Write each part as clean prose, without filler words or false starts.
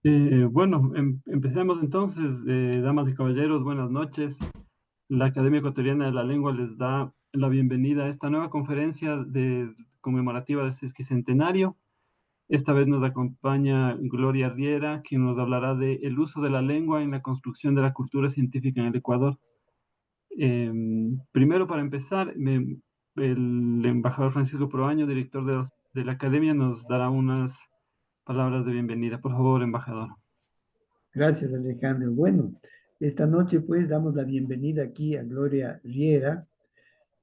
Empecemos entonces, damas y caballeros, buenas noches. La Academia Ecuatoriana de la Lengua les da la bienvenida a esta nueva conferencia conmemorativa del sesquicentenario. Esta vez nos acompaña Gloria Riera, quien nos hablará de el uso de la lengua en la construcción de la cultura científica en el Ecuador. Primero, para empezar, el embajador Francisco Proaño, director de la Academia, nos dará unas palabras de bienvenida. Por favor, embajador. Gracias, Alejandro. Bueno, esta noche pues damos la bienvenida aquí a Gloria Riera,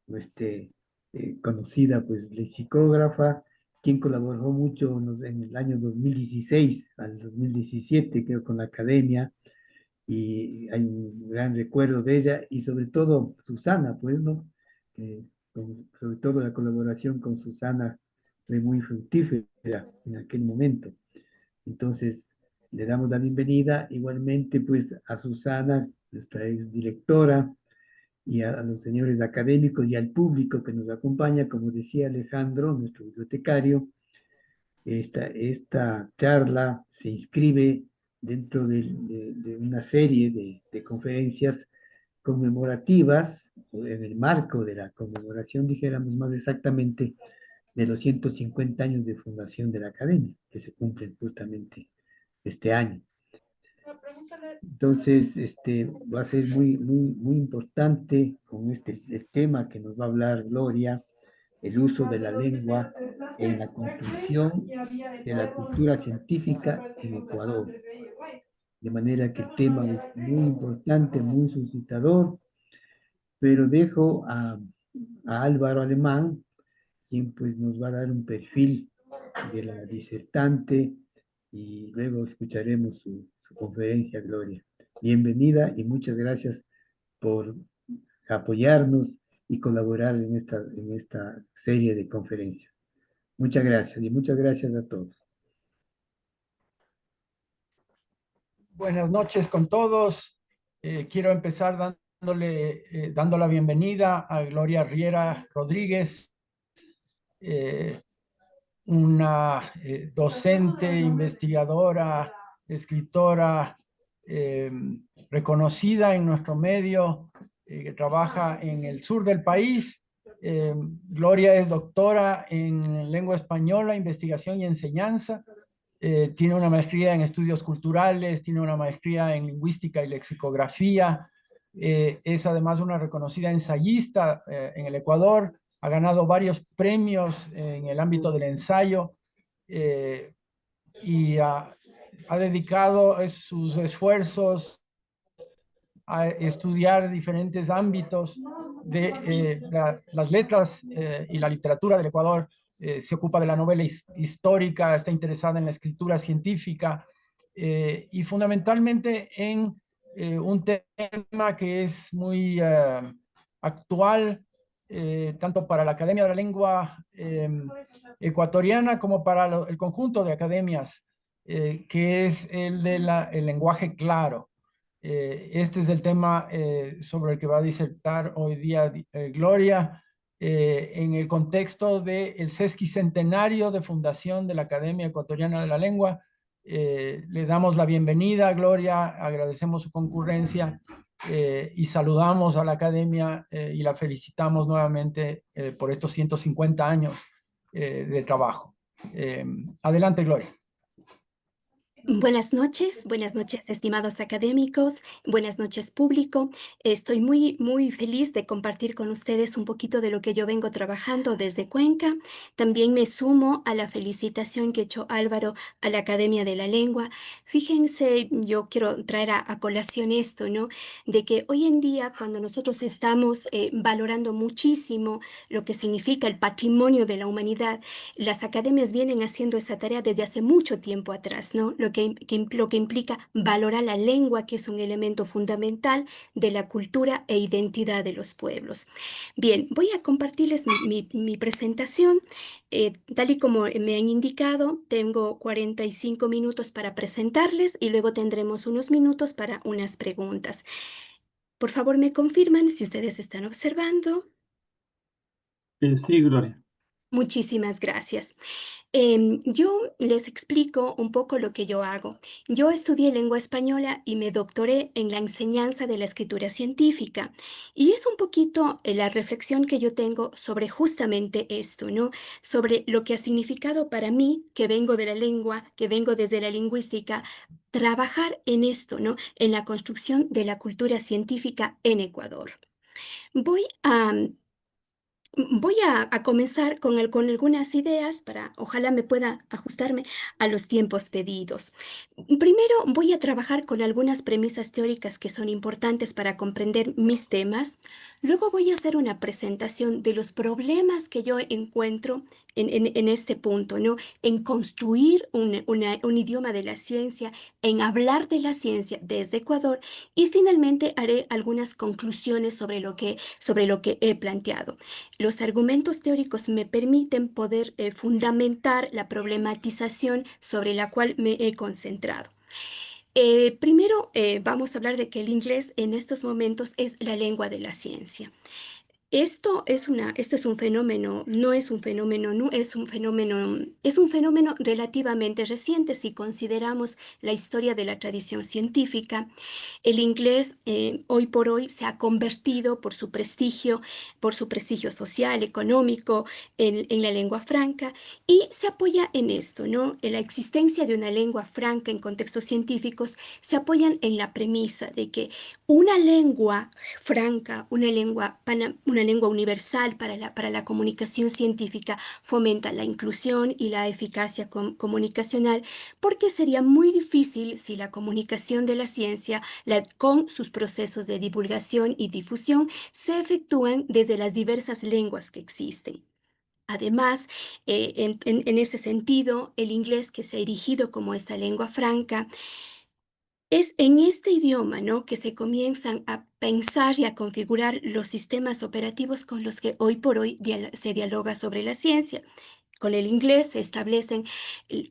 este, conocida pues lexicógrafa, quien colaboró mucho en el año 2016 al 2017, creo, con la academia, y hay un gran recuerdo de ella, y sobre todo Susana, pues, ¿no? Eh, Sobre todo la colaboración con Susana fue muy fructífera en aquel momento. Entonces, le damos la bienvenida igualmente pues a Susana, nuestra ex directora, y a los señores académicos y al público que nos acompaña, como decía Alejandro, nuestro bibliotecario. Esta charla se inscribe dentro de una serie de conferencias conmemorativas, o en el marco de la conmemoración, dijéramos más exactamente, de los 150 años de fundación de la Academia, que se cumplen justamente este año. Entonces, va a ser muy importante con el tema que nos va a hablar Gloria, el uso de la lengua en la construcción de la cultura científica en Ecuador. De manera que el tema es muy importante, muy suscitador, pero dejo a Álvaro Alemán, quien pues nos va a dar un perfil de la disertante y luego escucharemos su conferencia, Gloria. Bienvenida y muchas gracias por apoyarnos y colaborar en esta serie de conferencias. Muchas gracias y muchas gracias a todos. Buenas noches con todos. Quiero empezar dando la bienvenida a Gloria Riera Rodríguez, una docente, investigadora, escritora reconocida en nuestro medio, que trabaja en el sur del país. Gloria es doctora en lengua española, investigación y enseñanza. Tiene una maestría en estudios culturales, tiene una maestría en lingüística y lexicografía. Es además una reconocida ensayista en el Ecuador. Ha ganado varios premios en el ámbito del ensayo y ha dedicado sus esfuerzos a estudiar diferentes ámbitos de las letras y la literatura del Ecuador. Se ocupa de la novela histórica, está interesada en la escritura científica y fundamentalmente en un tema que es muy actual, tanto para la Academia de la Lengua Ecuatoriana como para el conjunto de academias, que es el lenguaje claro. Este es el tema sobre el que va a disertar hoy día Gloria, en el contexto del sesquicentenario de fundación de la Academia Ecuatoriana de la Lengua. Le damos la bienvenida a Gloria, agradecemos su concurrencia y saludamos a la Academia y la felicitamos nuevamente por estos 150 años de trabajo. Adelante, Gloria. Buenas noches, estimados académicos, buenas noches, público. Estoy muy feliz de compartir con ustedes un poquito de lo que yo vengo trabajando desde Cuenca. También me sumo a la felicitación que ha hecho Álvaro a la Academia de la Lengua. Fíjense, yo quiero traer a colación esto, ¿no? De que hoy en día, cuando nosotros estamos valorando muchísimo lo que significa el patrimonio de la humanidad, las academias vienen haciendo esa tarea desde hace mucho tiempo atrás, ¿no? Lo que implica valorar la lengua, que es un elemento fundamental de la cultura e identidad de los pueblos. Bien, voy a compartirles mi presentación. Tal y como me han indicado, tengo 45 minutos para presentarles y luego tendremos unos minutos para unas preguntas. Por favor, me confirman si ustedes están observando. Sí, Gloria. Muchísimas gracias. Yo les explico un poco lo que yo hago. Yo estudié lengua española y me doctoré en la enseñanza de la escritura científica. Y es un poquito la reflexión que yo tengo sobre justamente esto, ¿no? Sobre lo que ha significado para mí, que vengo de la lengua, que vengo desde la lingüística, trabajar en esto, ¿no? En la construcción de la cultura científica en Ecuador. Voy a Voy a comenzar con algunas ideas para, ojalá me pueda ajustarme a los tiempos pedidos. Primero voy a trabajar con algunas premisas teóricas que son importantes para comprender mis temas. Luego voy a hacer una presentación de los problemas que yo encuentro en este punto, ¿no? En construir un idioma de la ciencia, en hablar de la ciencia desde Ecuador y finalmente haré algunas conclusiones sobre lo que he planteado. Los argumentos teóricos me permiten poder fundamentar la problematización sobre la cual me he concentrado. Primero, vamos a hablar de que el inglés en estos momentos es la lengua de la ciencia. Esto es un fenómeno, no es un fenómeno, no es un fenómeno relativamente reciente si consideramos la historia de la tradición científica. El inglés hoy por hoy se ha convertido por su prestigio social, económico, en la lengua franca y se apoya en esto, ¿no? En la existencia de una lengua franca en contextos científicos se apoyan en la premisa de que una lengua franca, una lengua universal para la comunicación científica fomenta la inclusión y la eficacia comunicacional, porque sería muy difícil si la comunicación de la ciencia, con sus procesos de divulgación y difusión, se efectúan desde las diversas lenguas que existen. Además, en ese sentido, el inglés que se ha erigido como esta lengua franca es en este idioma, ¿no?, que se comienzan a pensar y a configurar los sistemas operativos con los que hoy por hoy se dialoga sobre la ciencia. Con el inglés se establecen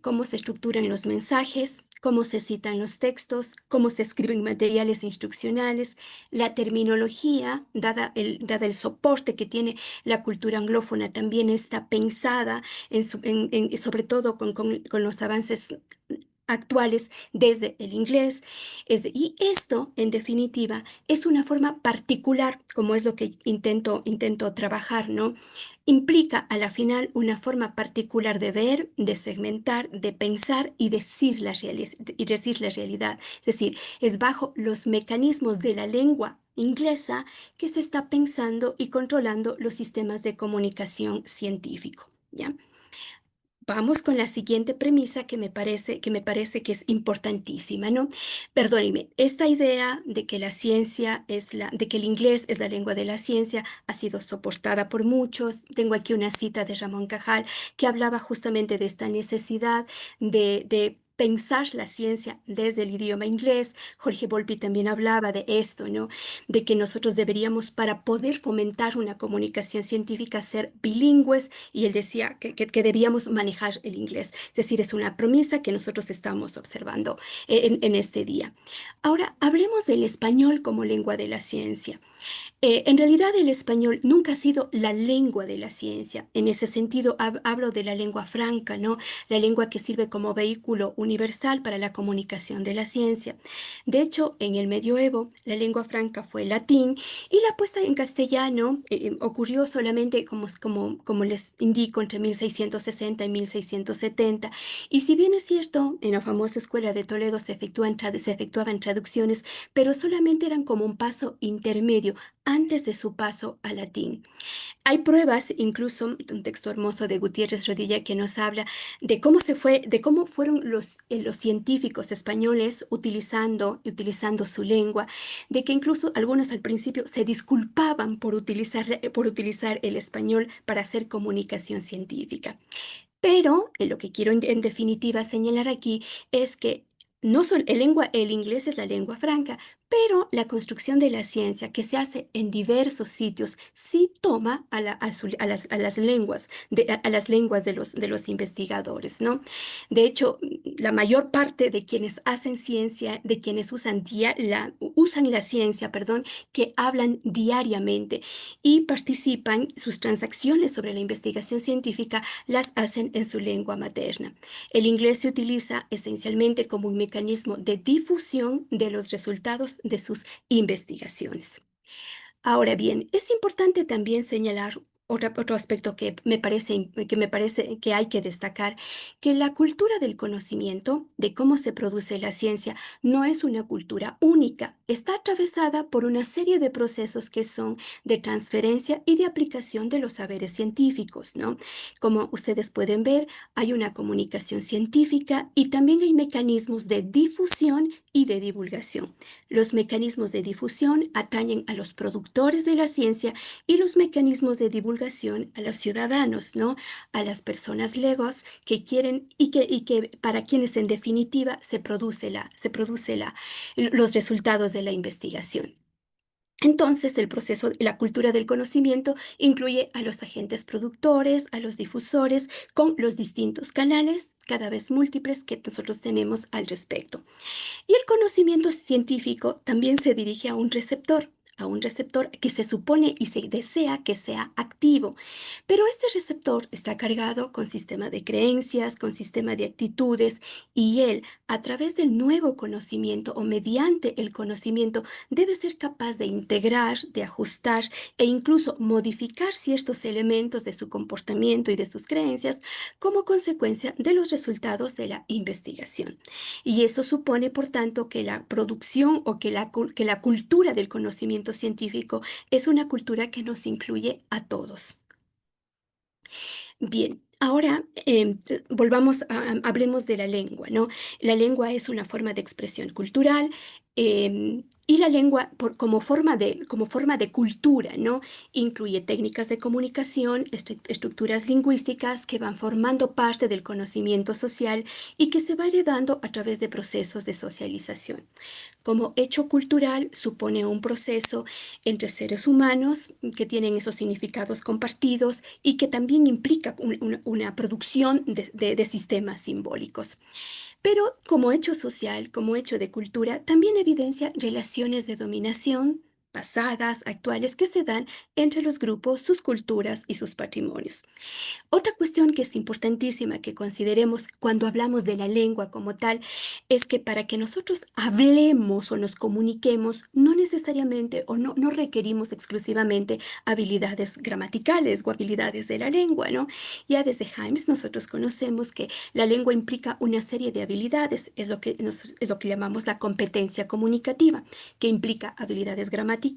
cómo se estructuran los mensajes, cómo se citan los textos, cómo se escriben materiales instruccionales, la terminología, dada el soporte que tiene la cultura anglófona, también está pensada sobre todo con los avances actuales desde el inglés. Y esto, en definitiva, es una forma particular, como es lo que intento trabajar, ¿no? Implica a la final una forma particular de ver, de segmentar, de pensar y decir la realidad. Es decir, es bajo los mecanismos de la lengua inglesa que se está pensando y controlando los sistemas de comunicación científico, ¿ya? Vamos con la siguiente premisa que me parece que es importantísima, ¿no? Perdónenme, esta idea de que de que el inglés es la lengua de la ciencia ha sido soportada por muchos. Tengo aquí una cita de Ramón Cajal que hablaba justamente de esta necesidad de pensar la ciencia desde el idioma inglés. Jorge Volpi también hablaba de esto, ¿no? De que nosotros deberíamos, para poder fomentar una comunicación científica, ser bilingües y él decía que debíamos manejar el inglés. Es decir, es una premisa que nosotros estamos observando en este día. Ahora, hablemos del español como lengua de la ciencia. En realidad el español nunca ha sido la lengua de la ciencia. En ese sentido hablo de la lengua franca, ¿no? La lengua que sirve como vehículo universal para la comunicación de la ciencia. De hecho, en el medioevo la lengua franca fue el latín y la puesta en castellano ocurrió solamente, como les indico, entre 1660 y 1670. Y si bien es cierto, en la famosa escuela de Toledo se efectuaban traducciones, pero solamente eran como un paso intermedio antes de su paso al latín. Hay pruebas, incluso un texto hermoso de Gutiérrez Rodilla que nos habla de cómo fueron los científicos españoles utilizando su lengua, de que incluso algunos al principio se disculpaban por utilizar el español para hacer comunicación científica. Pero lo que quiero en definitiva señalar aquí es que no solo el inglés es la lengua franca, Pero la construcción de la ciencia que se hace en diversos sitios sí toma a las lenguas a las lenguas de los investigadores, ¿no? De hecho, la mayor parte de quienes hacen ciencia, de quienes usan la ciencia, perdón, que hablan diariamente y participan, sus transacciones sobre la investigación científica las hacen en su lengua materna. El inglés se utiliza esencialmente como un mecanismo de difusión de los resultados de sus investigaciones. Ahora bien, es importante también señalar otro aspecto que me parece que hay que destacar, que la cultura del conocimiento, de cómo se produce la ciencia, no es una cultura única. Está atravesada por una serie de procesos que son de transferencia y de aplicación de los saberes científicos, ¿no? Como ustedes pueden ver, hay una comunicación científica y también hay mecanismos de difusión y de divulgación. Los mecanismos de difusión atañen a los productores de la ciencia y los mecanismos de divulgación a los ciudadanos, ¿no? A las personas legos que quieren y que para quienes en definitiva se produce los resultados de la investigación. Entonces, el proceso, la cultura del conocimiento incluye a los agentes productores, a los difusores, con los distintos canales, cada vez múltiples, que nosotros tenemos al respecto. Y el conocimiento científico también se dirige a un receptor que se supone y se desea que sea activo. Pero este receptor está cargado con sistema de creencias, con sistema de actitudes, y él, a través del nuevo conocimiento o mediante el conocimiento, debe ser capaz de integrar, de ajustar e incluso modificar ciertos elementos de su comportamiento y de sus creencias como consecuencia de los resultados de la investigación. Y eso supone, por tanto, que la producción o que la cultura del conocimiento científico es una cultura que nos incluye a todos. Bien, ahora hablemos de la lengua, ¿no? La lengua es una forma de expresión cultural, y la lengua como forma de cultura, ¿no? Incluye técnicas de comunicación, estructuras lingüísticas que van formando parte del conocimiento social y que se va heredando a través de procesos de socialización. Como hecho cultural, supone un proceso entre seres humanos que tienen esos significados compartidos y que también implica una producción de sistemas simbólicos. Pero como hecho social, como hecho de cultura, también evidencia relaciones de dominación pasadas, actuales, que se dan entre los grupos, sus culturas y sus patrimonios. Otra cuestión que es importantísima que consideremos cuando hablamos de la lengua como tal es que para que nosotros hablemos o nos comuniquemos, no necesariamente o no requerimos exclusivamente habilidades gramaticales o habilidades de la lengua, ¿no? Ya desde Hymes nosotros conocemos que la lengua implica una serie de habilidades, es lo que llamamos la competencia comunicativa, que implica habilidades gramaticales,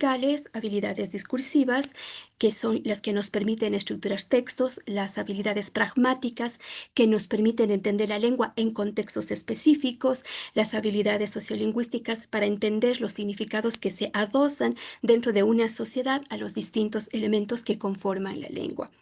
habilidades discursivas, que son las que nos permiten estructurar textos, las habilidades pragmáticas que nos permiten entender la lengua en contextos específicos, las habilidades sociolingüísticas para entender los significados que se adosan dentro de una sociedad a los distintos elementos que conforman la lengua.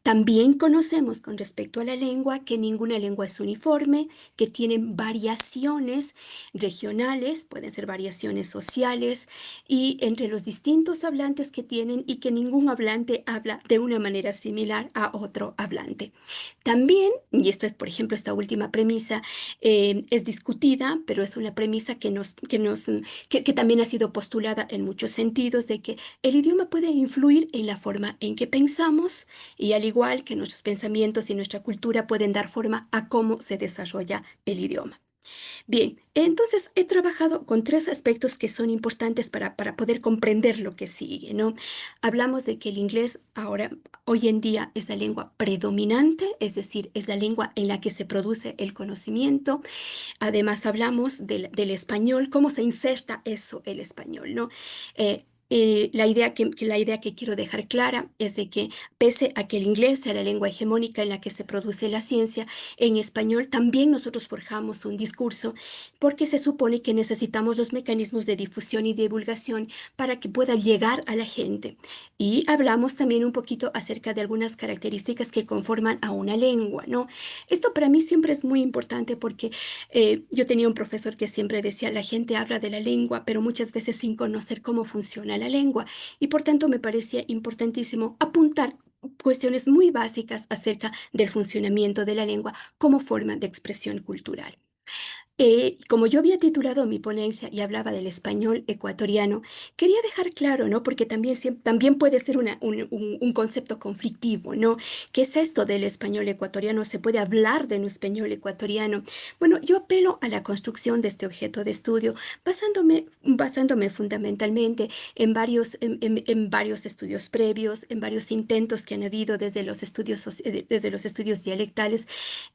También conocemos con respecto a la lengua que ninguna lengua es uniforme, que tienen variaciones regionales, pueden ser variaciones sociales y entre los distintos hablantes que tienen, y que ningún hablante habla de una manera similar a otro hablante. También, y esto es, por ejemplo, esta última premisa es discutida, pero es una premisa que también ha sido postulada en muchos sentidos, de que el idioma puede influir en la forma en que pensamos, y al igual que nuestros pensamientos y nuestra cultura pueden dar forma a cómo se desarrolla el idioma. Bien, entonces he trabajado con tres aspectos que son importantes para poder comprender lo que sigue, ¿no? Hablamos de que el inglés hoy en día es la lengua predominante, es decir, es la lengua en la que se produce el conocimiento. Además hablamos del español, cómo se inserta eso, el español, ¿no? la idea que quiero dejar clara es de que pese a que el inglés sea la lengua hegemónica en la que se produce la ciencia, en español también nosotros forjamos un discurso porque se supone que necesitamos los mecanismos de difusión y divulgación para que pueda llegar a la gente. Y hablamos también un poquito acerca de algunas características que conforman a una lengua, ¿no? Esto para mí siempre es muy importante porque yo tenía un profesor que siempre decía, la gente habla de la lengua, pero muchas veces sin conocer cómo funciona la lengua. Y por tanto me parecía importantísimo apuntar cuestiones muy básicas acerca del funcionamiento de la lengua como forma de expresión cultural. Como yo había titulado mi ponencia y hablaba del español ecuatoriano, quería dejar claro, ¿no? Porque también, también puede ser un concepto conflictivo, ¿no? ¿Qué es esto del español ecuatoriano? ¿Se puede hablar de un español ecuatoriano? Bueno, yo apelo a la construcción de este objeto de estudio, basándome fundamentalmente en varios estudios previos, en varios intentos que han habido desde los estudios dialectales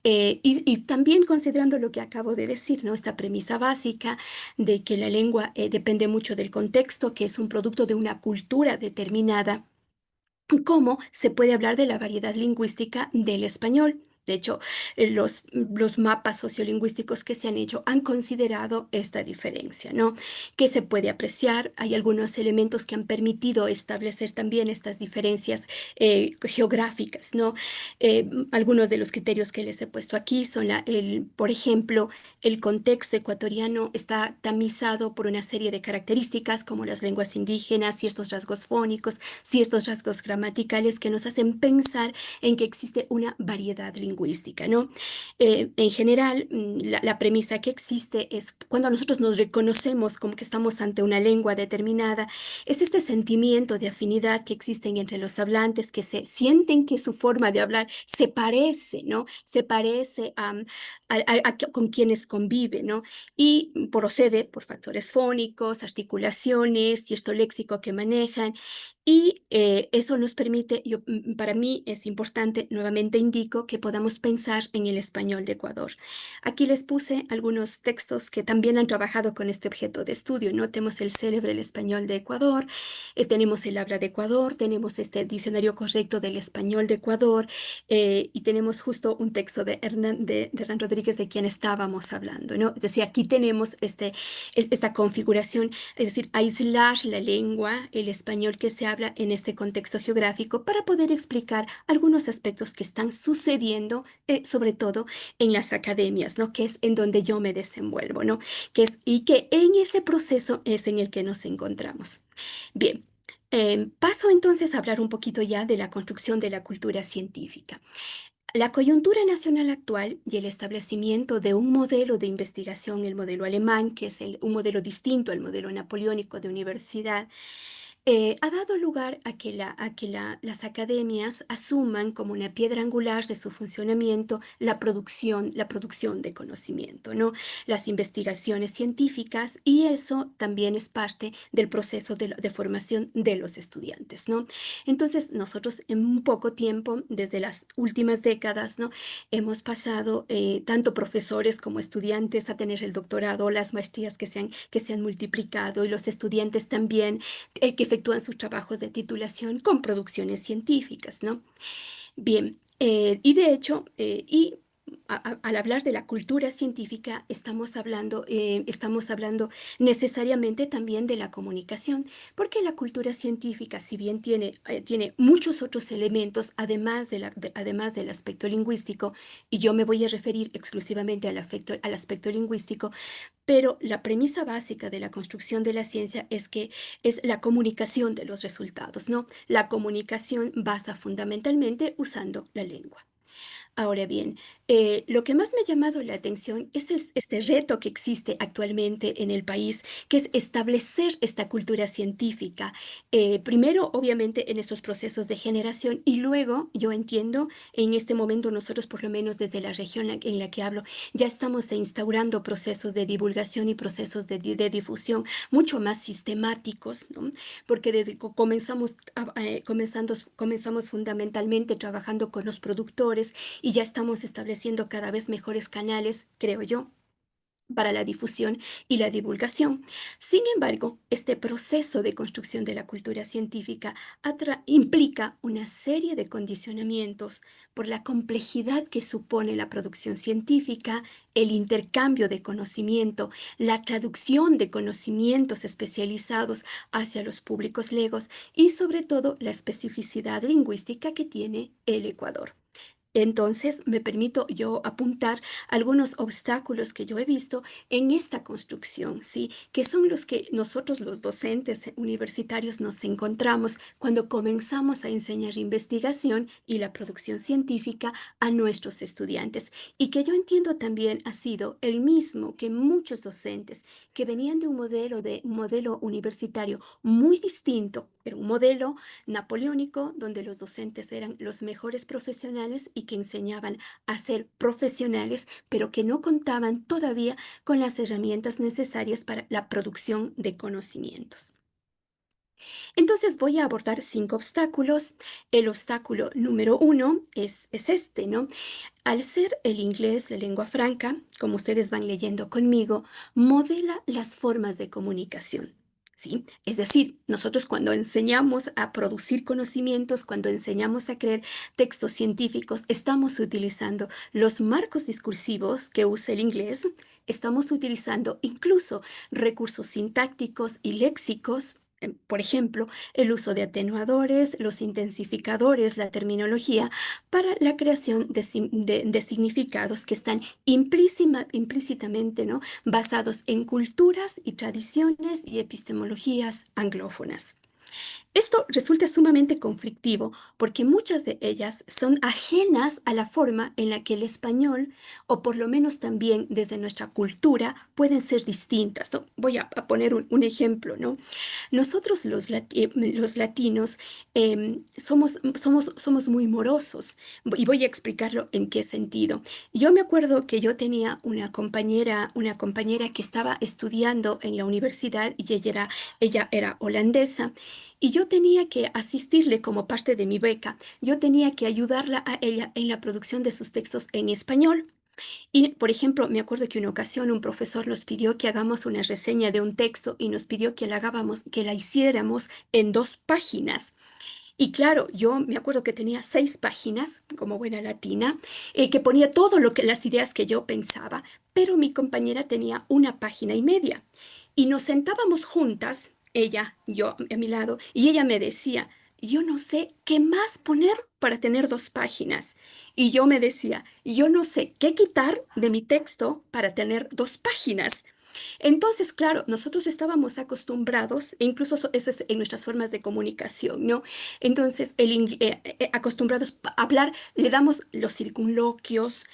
y también considerando lo que acabo de decir, ¿no? Esta premisa básica de que la lengua depende mucho del contexto, que es un producto de una cultura determinada. ¿Cómo se puede hablar de la variedad lingüística del español? De hecho, los mapas sociolingüísticos que se han hecho han considerado esta diferencia, ¿no? Que se puede apreciar. Hay algunos elementos que han permitido establecer también estas diferencias geográficas, ¿no? Algunos de los criterios que les he puesto aquí son, por ejemplo, el contexto ecuatoriano está tamizado por una serie de características como las lenguas indígenas, ciertos rasgos fónicos, ciertos rasgos gramaticales que nos hacen pensar en que existe una variedad lingüística, ¿no? En general, la premisa que existe es cuando nosotros nos reconocemos como que estamos ante una lengua determinada, es este sentimiento de afinidad que existen entre los hablantes que se sienten que su forma de hablar se parece, ¿no? Se parece con quienes conviven, ¿no? Y procede por factores fónicos, articulaciones, cierto léxico que manejan. Y eso nos permite, para mí es importante, nuevamente indico, que podamos pensar en el español de Ecuador. Aquí les puse algunos textos que también han trabajado con este objeto de estudio, ¿no? Tenemos el célebre El español de Ecuador, tenemos el habla de Ecuador, tenemos este diccionario correcto del español de Ecuador y tenemos justo un texto de Hernán Rodríguez de quien estábamos hablando, ¿no? Es decir, aquí tenemos esta configuración, es decir, aislar la lengua, el español que se habla en este contexto geográfico para poder explicar algunos aspectos que están sucediendo, sobre todo en las academias, ¿no? Que es en donde yo me desenvuelvo, ¿no? Y que en ese proceso es en el que nos encontramos. Bien. Paso entonces a hablar un poquito ya de la construcción de la cultura científica. La coyuntura nacional actual y el establecimiento de un modelo de investigación, el modelo alemán, que es un modelo distinto al modelo napoleónico de universidad, ha dado lugar a que, las academias asuman como una piedra angular de su funcionamiento la producción de conocimiento, ¿no? Las investigaciones científicas, y eso también es parte del proceso de formación de los estudiantes, ¿no? Entonces, nosotros en un poco tiempo, desde las últimas décadas, ¿no? Hemos pasado, tanto profesores como estudiantes, a tener el doctorado, las maestrías que se han multiplicado, y los estudiantes también que efectúan sus trabajos de titulación con producciones científicas, ¿no? Bien, y de hecho, al hablar de la cultura científica, estamos hablando necesariamente también de la comunicación, porque la cultura científica, si bien tiene muchos otros elementos, además del aspecto lingüístico, y yo me voy a referir exclusivamente al aspecto lingüístico, pero la premisa básica de la construcción de la ciencia es que es la comunicación de los resultados, ¿no? La comunicación basa fundamentalmente usando la lengua. Ahora bien, lo que más me ha llamado la atención es este reto que existe actualmente en el país, que es establecer esta cultura científica. Primero, obviamente, en estos procesos de generación, y luego, yo entiendo, en este momento nosotros, por lo menos desde la región en la que hablo, ya estamos instaurando procesos de divulgación y procesos de difusión mucho más sistemáticos, ¿no? Porque desde que comenzamos fundamentalmente trabajando con los productores, y ya estamos estableciendo cada vez mejores canales, creo yo, para la difusión y la divulgación. Sin embargo, este proceso de construcción de la cultura científica implica una serie de condicionamientos por la complejidad que supone la producción científica, el intercambio de conocimiento, la traducción de conocimientos especializados hacia los públicos legos y sobre todo la especificidad lingüística que tiene el Ecuador. Entonces, me permito yo apuntar algunos obstáculos que yo he visto en esta construcción, ¿sí? Que son los que nosotros los docentes universitarios nos encontramos cuando comenzamos a enseñar investigación y la producción científica a nuestros estudiantes. Y que yo entiendo también ha sido el mismo que muchos docentes que venían de un modelo universitario muy distinto, pero un modelo napoleónico, donde los docentes eran los mejores profesionales y que enseñaban a ser profesionales, pero que no contaban todavía con las herramientas necesarias para la producción de conocimientos. Entonces voy a abordar 5 obstáculos. El obstáculo número 1 es este, ¿no? Al ser el inglés la lengua franca, como ustedes van leyendo conmigo, modela las formas de comunicación. ¿Sí? Es decir, nosotros cuando enseñamos a producir conocimientos, cuando enseñamos a crear textos científicos, estamos utilizando los marcos discursivos que usa el inglés, estamos utilizando incluso recursos sintácticos y léxicos. Por ejemplo, el uso de atenuadores, los intensificadores, la terminología, para la creación de significados que están implícitamente, ¿no?, basados en culturas y tradiciones y epistemologías anglófonas. Esto resulta sumamente conflictivo porque muchas de ellas son ajenas a la forma en la que el español, o por lo menos también desde nuestra cultura, pueden ser distintas, ¿no? Voy a poner un ejemplo, ¿no? Nosotros los latinos somos muy morosos y voy a explicarlo en qué sentido. Yo me acuerdo que yo tenía una compañera que estaba estudiando en la universidad y ella era holandesa y yo tenía que asistirle como parte de mi beca. Yo tenía que ayudarla a ella en la producción de sus textos en español. Y, por ejemplo, me acuerdo que una ocasión un profesor nos pidió que hagamos una reseña de un texto y nos pidió que la hiciéramos en 2 páginas. Y claro, yo me acuerdo que tenía 6 páginas, como buena latina, que ponía las ideas que yo pensaba, pero mi compañera tenía 1,5 páginas. Y nos sentábamos juntas, ella, yo a mi lado, y ella me decía, yo no sé qué más poner para tener 2 páginas. Y yo me decía, yo no sé qué quitar de mi texto para tener 2 páginas. Entonces, claro, nosotros estábamos acostumbrados, e incluso eso es en nuestras formas de comunicación, ¿no? Entonces, acostumbrados a hablar, le damos los circunloquios,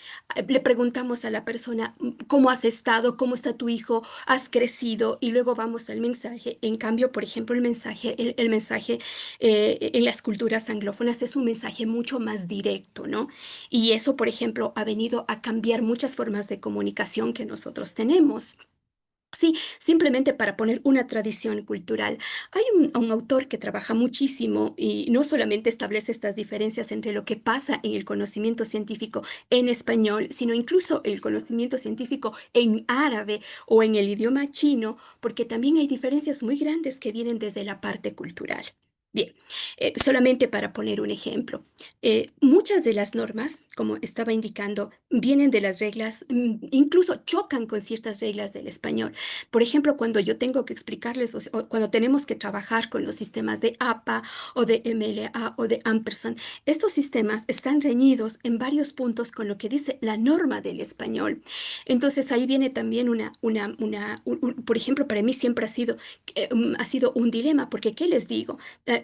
le preguntamos a la persona, ¿cómo has estado? ¿Cómo está tu hijo? ¿Has crecido? Y luego vamos al mensaje. En cambio, por ejemplo, el mensaje en las culturas anglófonas es un mensaje mucho más directo, ¿no? Y eso, por ejemplo, ha venido a cambiar muchas formas de comunicación que nosotros tenemos. Sí, simplemente para poner una tradición cultural. Hay un autor que trabaja muchísimo y no solamente establece estas diferencias entre lo que pasa en el conocimiento científico en español, sino incluso el conocimiento científico en árabe o en el idioma chino, porque también hay diferencias muy grandes que vienen desde la parte cultural. Bien, solamente para poner un ejemplo, muchas de las normas, como estaba indicando, vienen de las reglas, incluso chocan con ciertas reglas del español. Por ejemplo, cuando yo tengo que explicarles, o cuando tenemos que trabajar con los sistemas de APA o de MLA o de ampersand, estos sistemas están reñidos en varios puntos con lo que dice la norma del español. Entonces ahí viene también por ejemplo, para mí siempre ha sido un dilema, porque ¿qué les digo?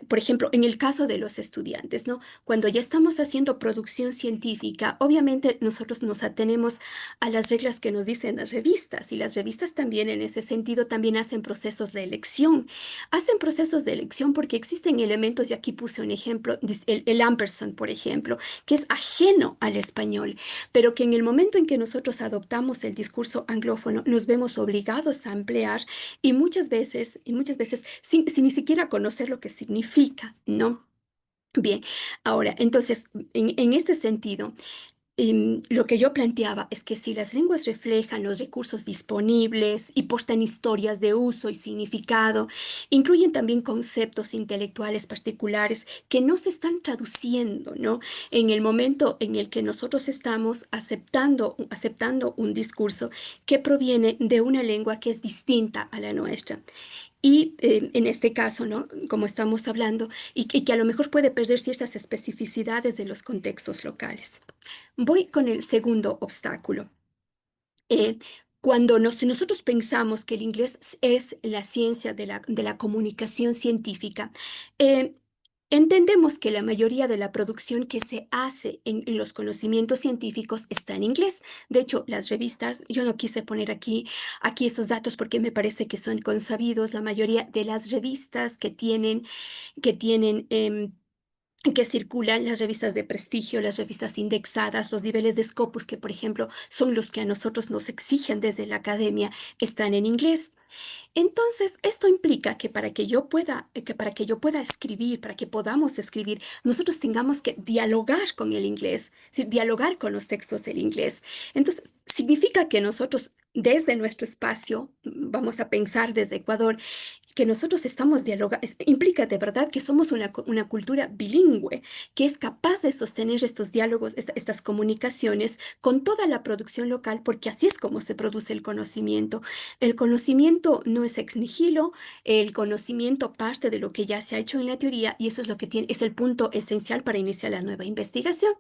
Por ejemplo, en el caso de los estudiantes, ¿no? Cuando ya estamos haciendo producción científica, obviamente nosotros nos atenemos a las reglas que nos dicen las revistas, y las revistas también en ese sentido también hacen procesos de elección. Hacen procesos de elección porque existen elementos, y aquí puse un ejemplo, el ampersand, por ejemplo, que es ajeno al español, pero que en el momento en que nosotros adoptamos el discurso anglófono, nos vemos obligados a emplear y muchas veces sin ni siquiera conocer lo que significa, ¿no? Bien, ahora, entonces, en este sentido, lo que yo planteaba es que si las lenguas reflejan los recursos disponibles y portan historias de uso y significado, incluyen también conceptos intelectuales particulares que no se están traduciendo, ¿no? En el momento en el que nosotros estamos aceptando un discurso que proviene de una lengua que es distinta a la nuestra. Y en este caso, ¿no? Como estamos hablando, y que a lo mejor puede perder ciertas especificidades de los contextos locales. Voy con el segundo obstáculo. Eh, si nosotros pensamos que el inglés es la ciencia de la comunicación científica, eh, entendemos que la mayoría de la producción que se hace en los conocimientos científicos está en inglés. De hecho, las revistas, yo no quise poner aquí estos datos porque me parece que son consabidos. La mayoría de las revistas que circulan, las revistas de prestigio, las revistas indexadas, los niveles de Scopus, que por ejemplo son los que a nosotros nos exigen desde la academia, están en inglés. Entonces, esto implica que para que yo pueda escribir, para que podamos escribir, nosotros tengamos que dialogar con el inglés, es decir, dialogar con los textos del inglés. Entonces, significa que nosotros, desde nuestro espacio, vamos a pensar desde Ecuador, que nosotros estamos dialogando, implica de verdad que somos una cultura bilingüe, que es capaz de sostener estos diálogos, estas comunicaciones con toda la producción local, porque así es como se produce el conocimiento. El conocimiento no es ex nihilo, el conocimiento parte de lo que ya se ha hecho en la teoría y eso es lo que es el punto esencial para iniciar la nueva investigación.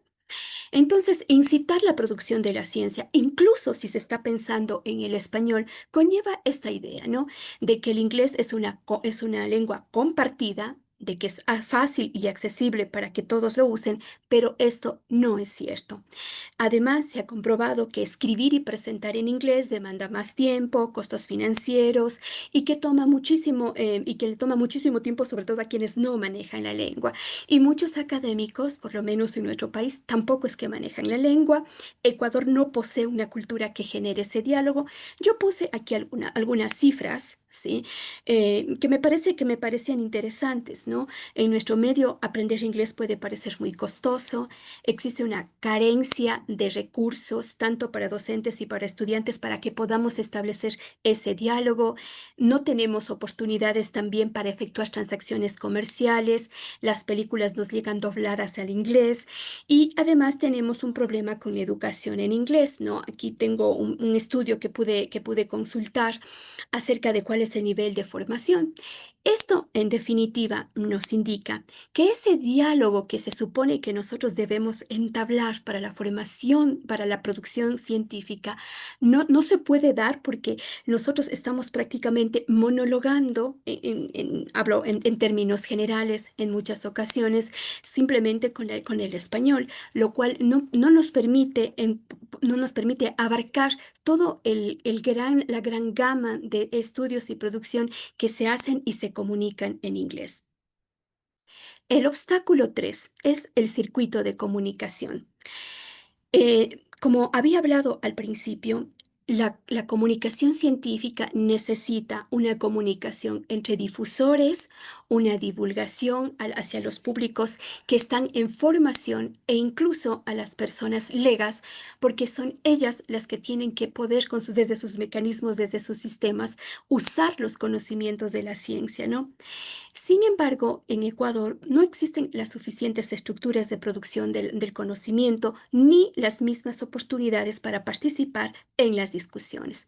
Entonces, incitar la producción de la ciencia, incluso si se está pensando en el español, conlleva esta idea, ¿no? De que el inglés es una lengua compartida, de que es fácil y accesible para que todos lo usen, pero esto no es cierto. Además, se ha comprobado que escribir y presentar en inglés demanda más tiempo, costos financieros y que le toma muchísimo tiempo, sobre todo a quienes no manejan la lengua. Y muchos académicos, por lo menos en nuestro país, tampoco es que manejan la lengua. Ecuador no posee una cultura que genere ese diálogo. Yo puse aquí algunas cifras, ¿sí? Que me parecían interesantes, ¿no? En nuestro medio, aprender inglés puede parecer muy costoso. Existe una carencia de recursos, tanto para docentes y para estudiantes, para que podamos establecer ese diálogo. No tenemos oportunidades también para efectuar transacciones comerciales. Las películas nos llegan dobladas al inglés. Y además tenemos un problema con la educación en inglés, ¿no? Aquí tengo un estudio que pude consultar acerca de cuál es el nivel de formación. Esto, en definitiva, nos indica que ese diálogo que se supone que nosotros debemos entablar para la formación, para la producción científica, no se puede dar porque nosotros estamos prácticamente monologando, hablo en términos generales en muchas ocasiones, simplemente con el español, lo cual no nos permite abarcar todo la gran gama de estudios y producción que se hacen y se comunican en inglés. El obstáculo 3 es el circuito de comunicación. Como había hablado al principio, la comunicación científica necesita una comunicación entre difusores, una divulgación hacia los públicos que están en formación e incluso a las personas legas, porque son ellas las que tienen que poder, desde sus mecanismos, desde sus sistemas, usar los conocimientos de la ciencia, ¿no? Sin embargo, en Ecuador no existen las suficientes estructuras de producción del conocimiento ni las mismas oportunidades para participar en las discusiones.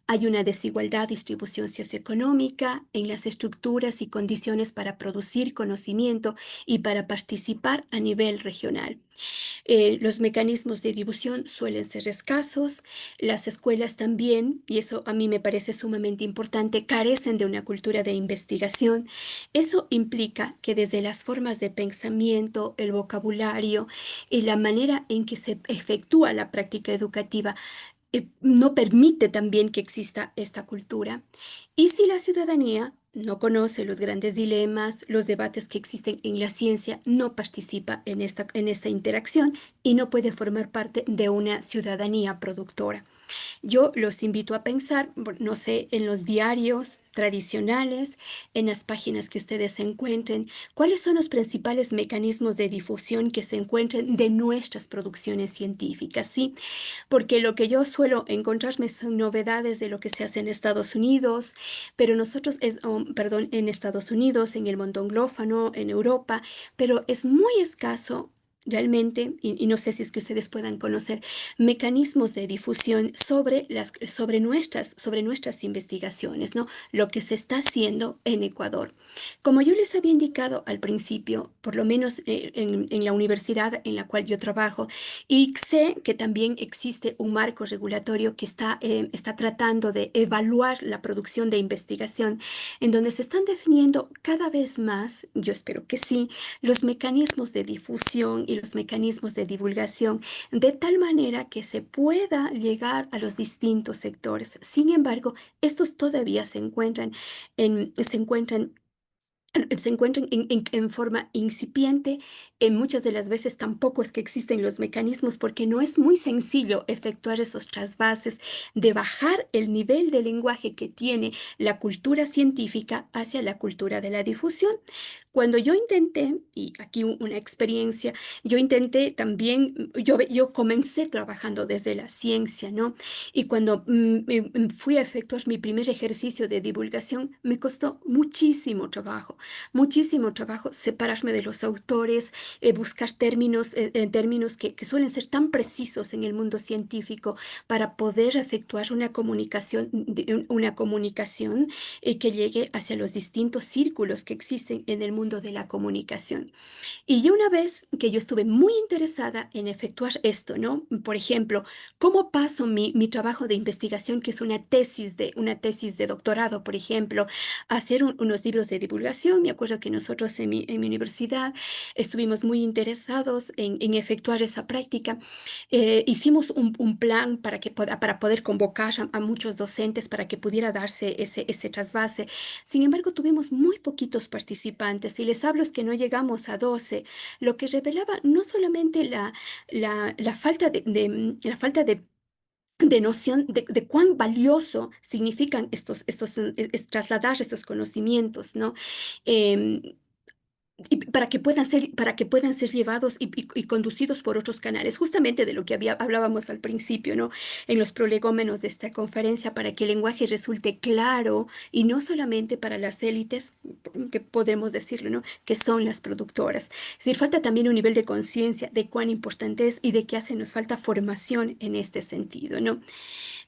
Hay una desigualdad de distribución socioeconómica en las estructuras y condiciones para producir conocimiento y para participar a nivel regional. Los mecanismos de difusión suelen ser escasos, las escuelas también, y eso a mí me parece sumamente importante, carecen de una cultura de investigación. Eso implica que desde las formas de pensamiento, el vocabulario y la manera en que se efectúa la práctica educativa, no permite también que exista esta cultura. Y si la ciudadanía no conoce los grandes dilemas, los debates que existen en la ciencia, no participa en esta interacción y no puede formar parte de una ciudadanía productora. Yo los invito a pensar, no sé, en los diarios tradicionales, en las páginas que ustedes encuentren, cuáles son los principales mecanismos de difusión que se encuentren de nuestras producciones científicas, ¿sí? Porque lo que yo suelo encontrarme son novedades de lo que se hace en Estados Unidos, pero nosotros perdón, en Estados Unidos, en el mundo anglófono, en Europa, pero es muy escaso. Realmente, y no sé si es que ustedes puedan conocer mecanismos de difusión sobre nuestras investigaciones, ¿no? Lo que se está haciendo en Ecuador. Como yo les había indicado al principio, por lo menos en la universidad en la cual yo trabajo, y sé que también existe un marco regulatorio que está tratando de evaluar la producción de investigación, en donde se están definiendo cada vez más, yo espero que sí, los mecanismos de difusión y los mecanismos de divulgación, de tal manera que se pueda llegar a los distintos sectores. Sin embargo, estos todavía se encuentran en forma incipiente. Muchas de las veces tampoco es que existen los mecanismos porque no es muy sencillo efectuar esos trasvases de bajar el nivel de lenguaje que tiene la cultura científica hacia la cultura de la difusión. Cuando yo intenté, y aquí una experiencia, yo intenté también, yo comencé trabajando desde la ciencia, ¿no? Y cuando fui a efectuar mi primer ejercicio de divulgación, me costó muchísimo trabajo separarme de los autores, buscar términos que suelen ser tan precisos en el mundo científico para poder efectuar una comunicación que llegue hacia los distintos círculos que existen en el mundo de la comunicación. Y yo una vez que yo estuve muy interesada en efectuar esto, ¿no? Por ejemplo, ¿cómo paso mi trabajo de investigación, que es una tesis de doctorado, por ejemplo, a hacer unos libros de divulgación? Me acuerdo que nosotros en mi universidad estuvimos muy interesados en efectuar esa práctica. Hicimos un plan para poder convocar a muchos docentes para que pudiera darse ese trasvase. Sin embargo, tuvimos muy poquitos participantes y les hablo es que no llegamos a 12, lo que revelaba no solamente la falta de noción de cuán valioso significan trasladar estos conocimientos, ¿no? Em, y para que puedan ser llevados y conducidos por otros canales, justamente de lo que hablábamos al principio, ¿no? En los prolegómenos de esta conferencia, para que el lenguaje resulte claro y no solamente para las élites, que podemos decirlo, ¿no? Que son las productoras. Es decir, falta también un nivel de conciencia de cuán importante es y de qué nos falta formación en este sentido, ¿no?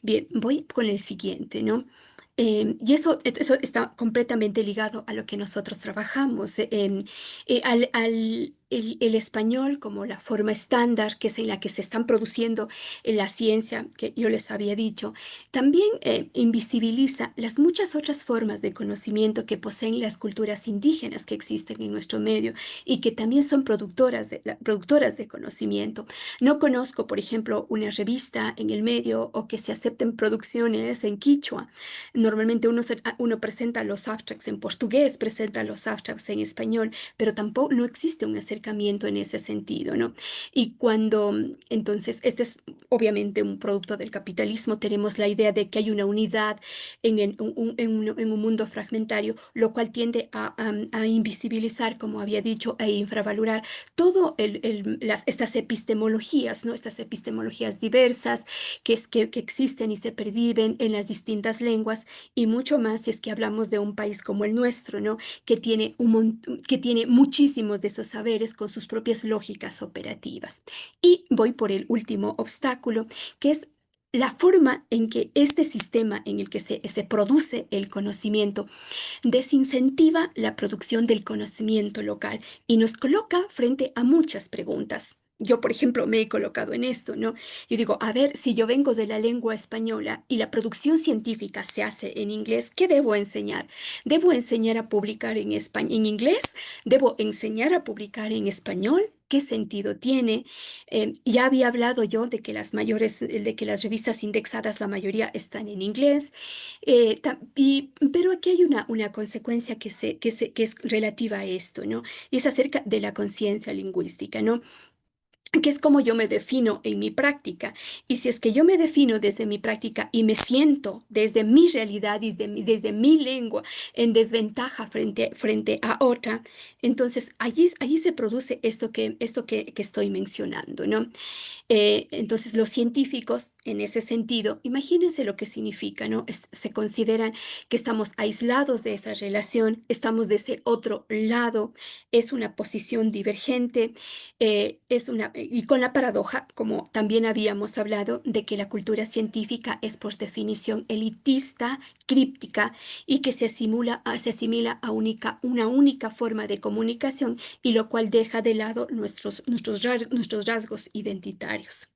Bien, voy con el siguiente, ¿no? Y eso está completamente ligado a lo que nosotros trabajamos. El español como la forma estándar, que es en la que se están produciendo la ciencia, que yo les había dicho, también invisibiliza las muchas otras formas de conocimiento que poseen las culturas indígenas que existen en nuestro medio y que también son productoras de conocimiento. No conozco, por ejemplo, una revista en el medio o que se acepten producciones en quichua. Normalmente uno presenta los abstracts en portugués, presenta los abstracts en español, pero tampoco no existe un acercamiento en ese sentido, ¿no? Y entonces, este es obviamente un producto del capitalismo. Tenemos la idea de que hay una unidad en un mundo fragmentario, lo cual tiende a invisibilizar, como había dicho, e infravalorar todo estas epistemologías, ¿no? Estas epistemologías diversas que existen y se perviven en las distintas lenguas, y mucho más si es que hablamos de un país como el nuestro, ¿no? Que tiene muchísimos de esos saberes con sus propias lógicas operativas. Y voy por el último obstáculo, que es la forma en que este sistema en el que se produce el conocimiento desincentiva la producción del conocimiento local y nos coloca frente a muchas preguntas. Yo, por ejemplo, me he colocado en esto, ¿no? Yo digo, a ver, si yo vengo de la lengua española y la producción científica se hace en inglés, ¿qué debo enseñar? ¿Debo enseñar a publicar en inglés? ¿Debo enseñar a publicar en español? ¿Qué sentido tiene? Ya había hablado yo de que las revistas indexadas, la mayoría están en inglés. Pero aquí hay una consecuencia que es relativa a esto, ¿no? Y es acerca de la conciencia lingüística, ¿no? que es como yo me defino en mi práctica. Y si es que yo me defino desde mi práctica y me siento desde mi realidad, desde mi lengua, en desventaja frente a otra, entonces allí se produce esto que estoy mencionando, ¿no? Entonces, los científicos, en ese sentido, imagínense lo que significa, ¿no? Se consideran que estamos aislados de esa relación, estamos de ese otro lado, es una posición divergente, y con la paradoja, como también habíamos hablado, de que la cultura científica es por definición elitista, críptica y que se asimila a una única forma de comunicación y lo cual deja de lado nuestros rasgos identitarios.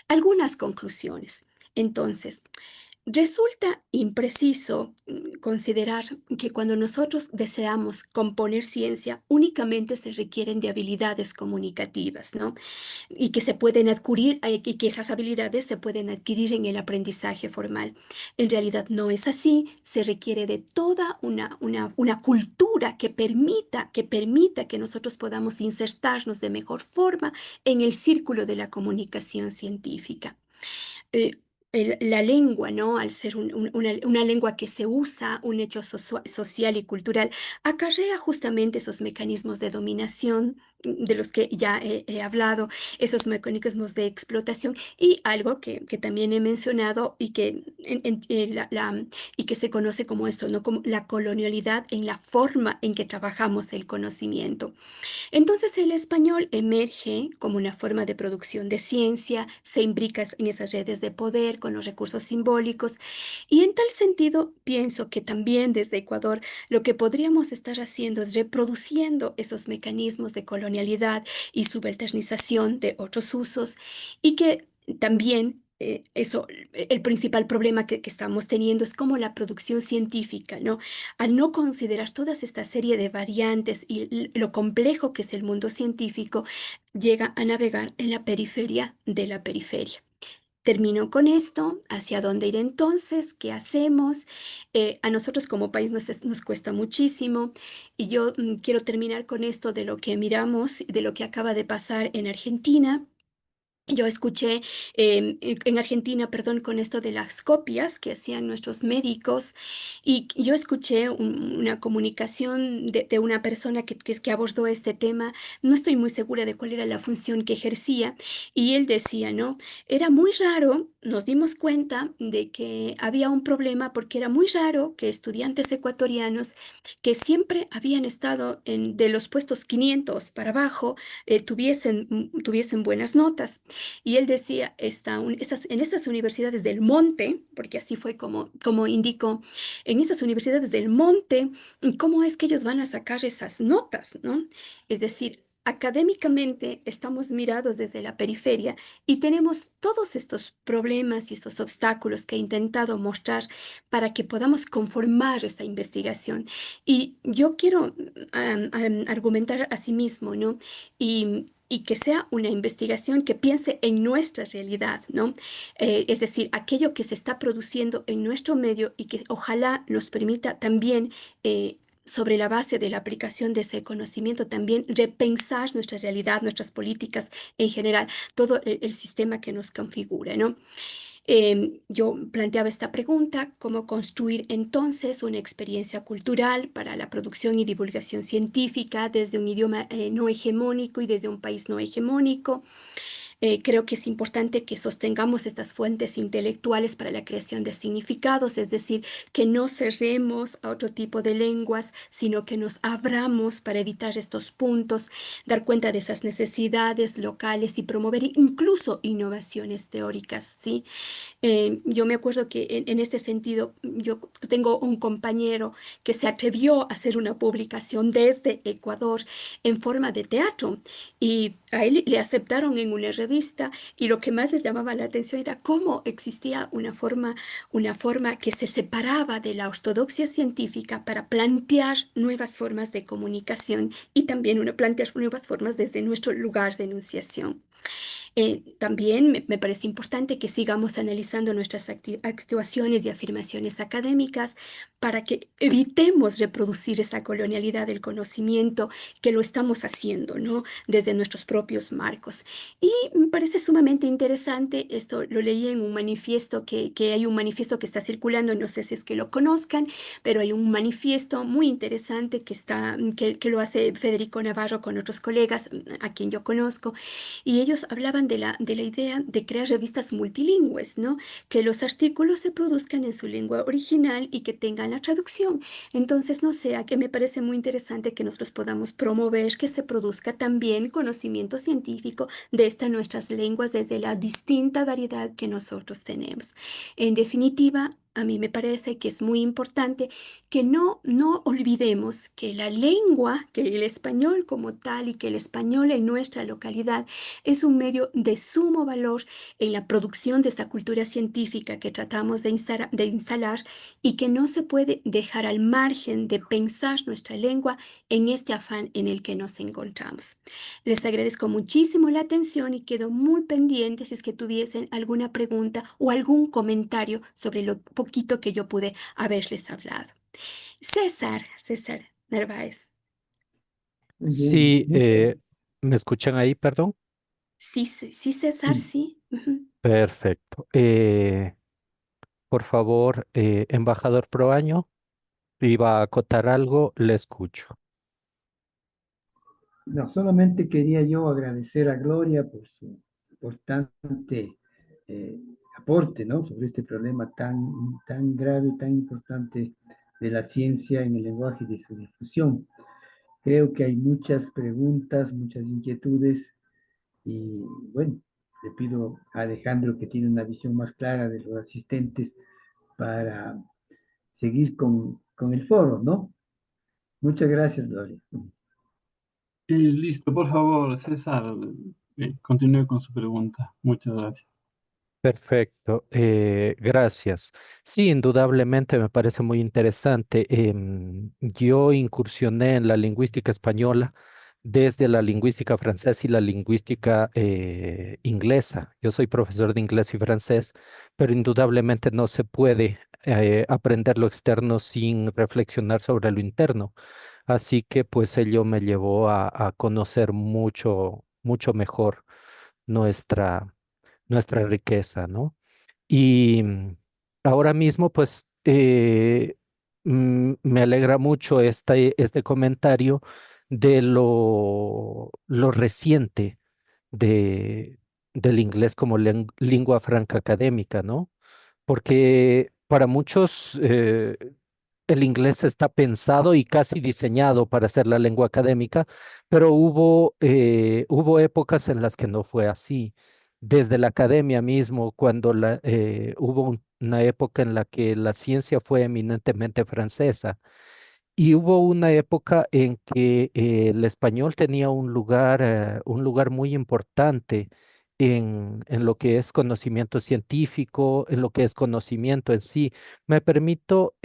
Algunas conclusiones. Entonces, resulta impreciso considerar que cuando nosotros deseamos componer ciencia, únicamente se requieren de habilidades comunicativas, ¿no? Y que se pueden adquirir, y que esas habilidades se pueden adquirir en el aprendizaje formal. En realidad no es así, se requiere de toda una cultura que permita que nosotros podamos insertarnos de mejor forma en el círculo de la comunicación científica. eh, la lengua, ¿no? Al ser una lengua que se usa, un hecho social y cultural, acarrea justamente esos mecanismos de dominación de los que ya he hablado, esos mecanismos de explotación y algo que también he mencionado y y que se conoce como esto, ¿no? Como la colonialidad en la forma en que trabajamos el conocimiento. Entonces el español emerge como una forma de producción de ciencia, se imbrica en esas redes de poder con los recursos simbólicos y en tal sentido pienso que también desde Ecuador lo que podríamos estar haciendo es reproduciendo esos mecanismos de colonialidad y subalternización de otros usos y que también el principal problema que estamos teniendo es como la producción científica, ¿no? Al no considerar toda esta serie de variantes y lo complejo que es el mundo científico, llega a navegar en la periferia de la periferia. Termino con esto, ¿hacia dónde ir entonces? ¿Qué hacemos? A nosotros como país nos cuesta muchísimo y yo quiero terminar con esto de lo que miramos, de lo que acaba de pasar en Argentina. Yo escuché en Argentina, perdón, con esto de las copias que hacían nuestros médicos y yo escuché una comunicación de una persona que abordó este tema. No estoy muy segura de cuál era la función que ejercía y él decía, ¿no? Era muy raro, nos dimos cuenta de que había un problema porque era muy raro que estudiantes ecuatorianos que siempre habían estado de los puestos 500 para abajo tuviesen buenas notas. Y él decía, en estas universidades del monte, porque así fue como indicó, en estas universidades del monte, ¿cómo es que ellos van a sacar esas notas, ¿no? Es decir, académicamente estamos mirados desde la periferia y tenemos todos estos problemas y estos obstáculos que he intentado mostrar para que podamos conformar esta investigación. Y yo quiero argumentar a sí mismo, ¿no? Y que sea una investigación que piense en nuestra realidad, ¿no? Es decir, aquello que se está produciendo en nuestro medio y que ojalá nos permita también, sobre la base de la aplicación de ese conocimiento, también repensar nuestra realidad, nuestras políticas en general, todo el sistema que nos configura, ¿no? Yo planteaba esta pregunta, ¿cómo construir entonces una experiencia cultural para la producción y divulgación científica desde un idioma no hegemónico y desde un país no hegemónico? Creo que es importante que sostengamos estas fuentes intelectuales para la creación de significados, es decir, que no cerremos a otro tipo de lenguas, sino que nos abramos para evitar estos puntos, dar cuenta de esas necesidades locales y promover incluso innovaciones teóricas, ¿sí? Yo me acuerdo que en este sentido, yo tengo un compañero que se atrevió a hacer una publicación desde Ecuador en forma de teatro y a él le aceptaron en una revista y lo que más les llamaba la atención era cómo existía una forma que se separaba de la ortodoxia científica para plantear nuevas formas de comunicación y también plantear nuevas formas desde nuestro lugar de enunciación. También me parece importante que sigamos analizando nuestras actuaciones y afirmaciones académicas para que evitemos reproducir esa colonialidad del conocimiento que lo estamos haciendo, ¿no? Desde nuestros propios marcos. Y me parece sumamente interesante, esto lo leí en un manifiesto que hay un manifiesto que está circulando, no sé si es que lo conozcan, pero hay un manifiesto muy interesante que lo hace Federico Navarro con otros colegas a quien yo conozco, y ellos hablaban de la idea de crear revistas multilingües, ¿no? Que los artículos se produzcan en su lengua original y que tengan la traducción. Entonces, no sé, a que me parece muy interesante que nosotros podamos promover que se produzca también conocimiento científico de estas nuestras lenguas desde la distinta variedad que nosotros tenemos. En definitiva, a mí me parece que es muy importante que no olvidemos que la lengua, que el español como tal y que el español en nuestra localidad es un medio de sumo valor en la producción de esta cultura científica que tratamos de instalar y que no se puede dejar al margen de pensar nuestra lengua en este afán en el que nos encontramos. Les agradezco muchísimo la atención y quedo muy pendiente si es que tuviesen alguna pregunta o algún comentario sobre lo poquito que yo pude haberles hablado. César Narváez. Muy bien, Sí, ¿me escuchan ahí, perdón? Sí, sí, sí, César, sí. sí. Ujú. Perfecto. Por favor, embajador Proaño, iba a acotar algo, le escucho. No, solamente quería yo agradecer a Gloria por su importante eh, aporte, ¿no? Sobre este problema tan grave, tan importante de la ciencia en el lenguaje y de su difusión. Creo que hay muchas preguntas, muchas inquietudes y bueno, le pido a Alejandro que tiene una visión más clara de los asistentes para seguir con el foro, ¿no? Muchas gracias, Gloria. Y listo, por favor, César, continúe con su pregunta. Muchas gracias. Perfecto, gracias. Sí, indudablemente me parece muy interesante. Yo incursioné en la lingüística española desde la lingüística francesa y la lingüística inglesa. Yo soy profesor de inglés y francés, pero indudablemente no se puede aprender lo externo sin reflexionar sobre lo interno. Así que pues ello me llevó a conocer mucho, mucho mejor nuestra nuestra riqueza, ¿no? Y ahora mismo, pues, me alegra mucho este comentario de lo reciente de, del inglés como lengua franca académica, ¿no? Porque para muchos el inglés está pensado y casi diseñado para ser la lengua académica, pero hubo épocas en las que no fue así. Desde la academia mismo, cuando hubo una época en la que la ciencia fue eminentemente francesa y hubo una época en que el español tenía un lugar muy importante en lo que es conocimiento científico, en lo que es conocimiento en sí. Me permito,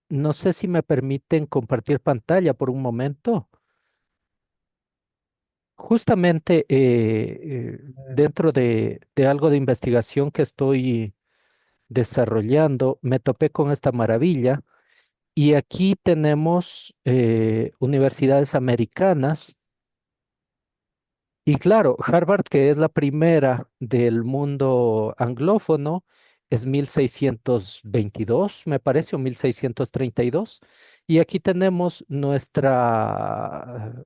no sé si me permiten compartir pantalla por un momento. Justamente dentro de algo de investigación que estoy desarrollando, me topé con esta maravilla y aquí tenemos universidades americanas y claro, Harvard, que es la primera del mundo anglófono, es 1622, me parece, o 1632. Y aquí tenemos nuestra,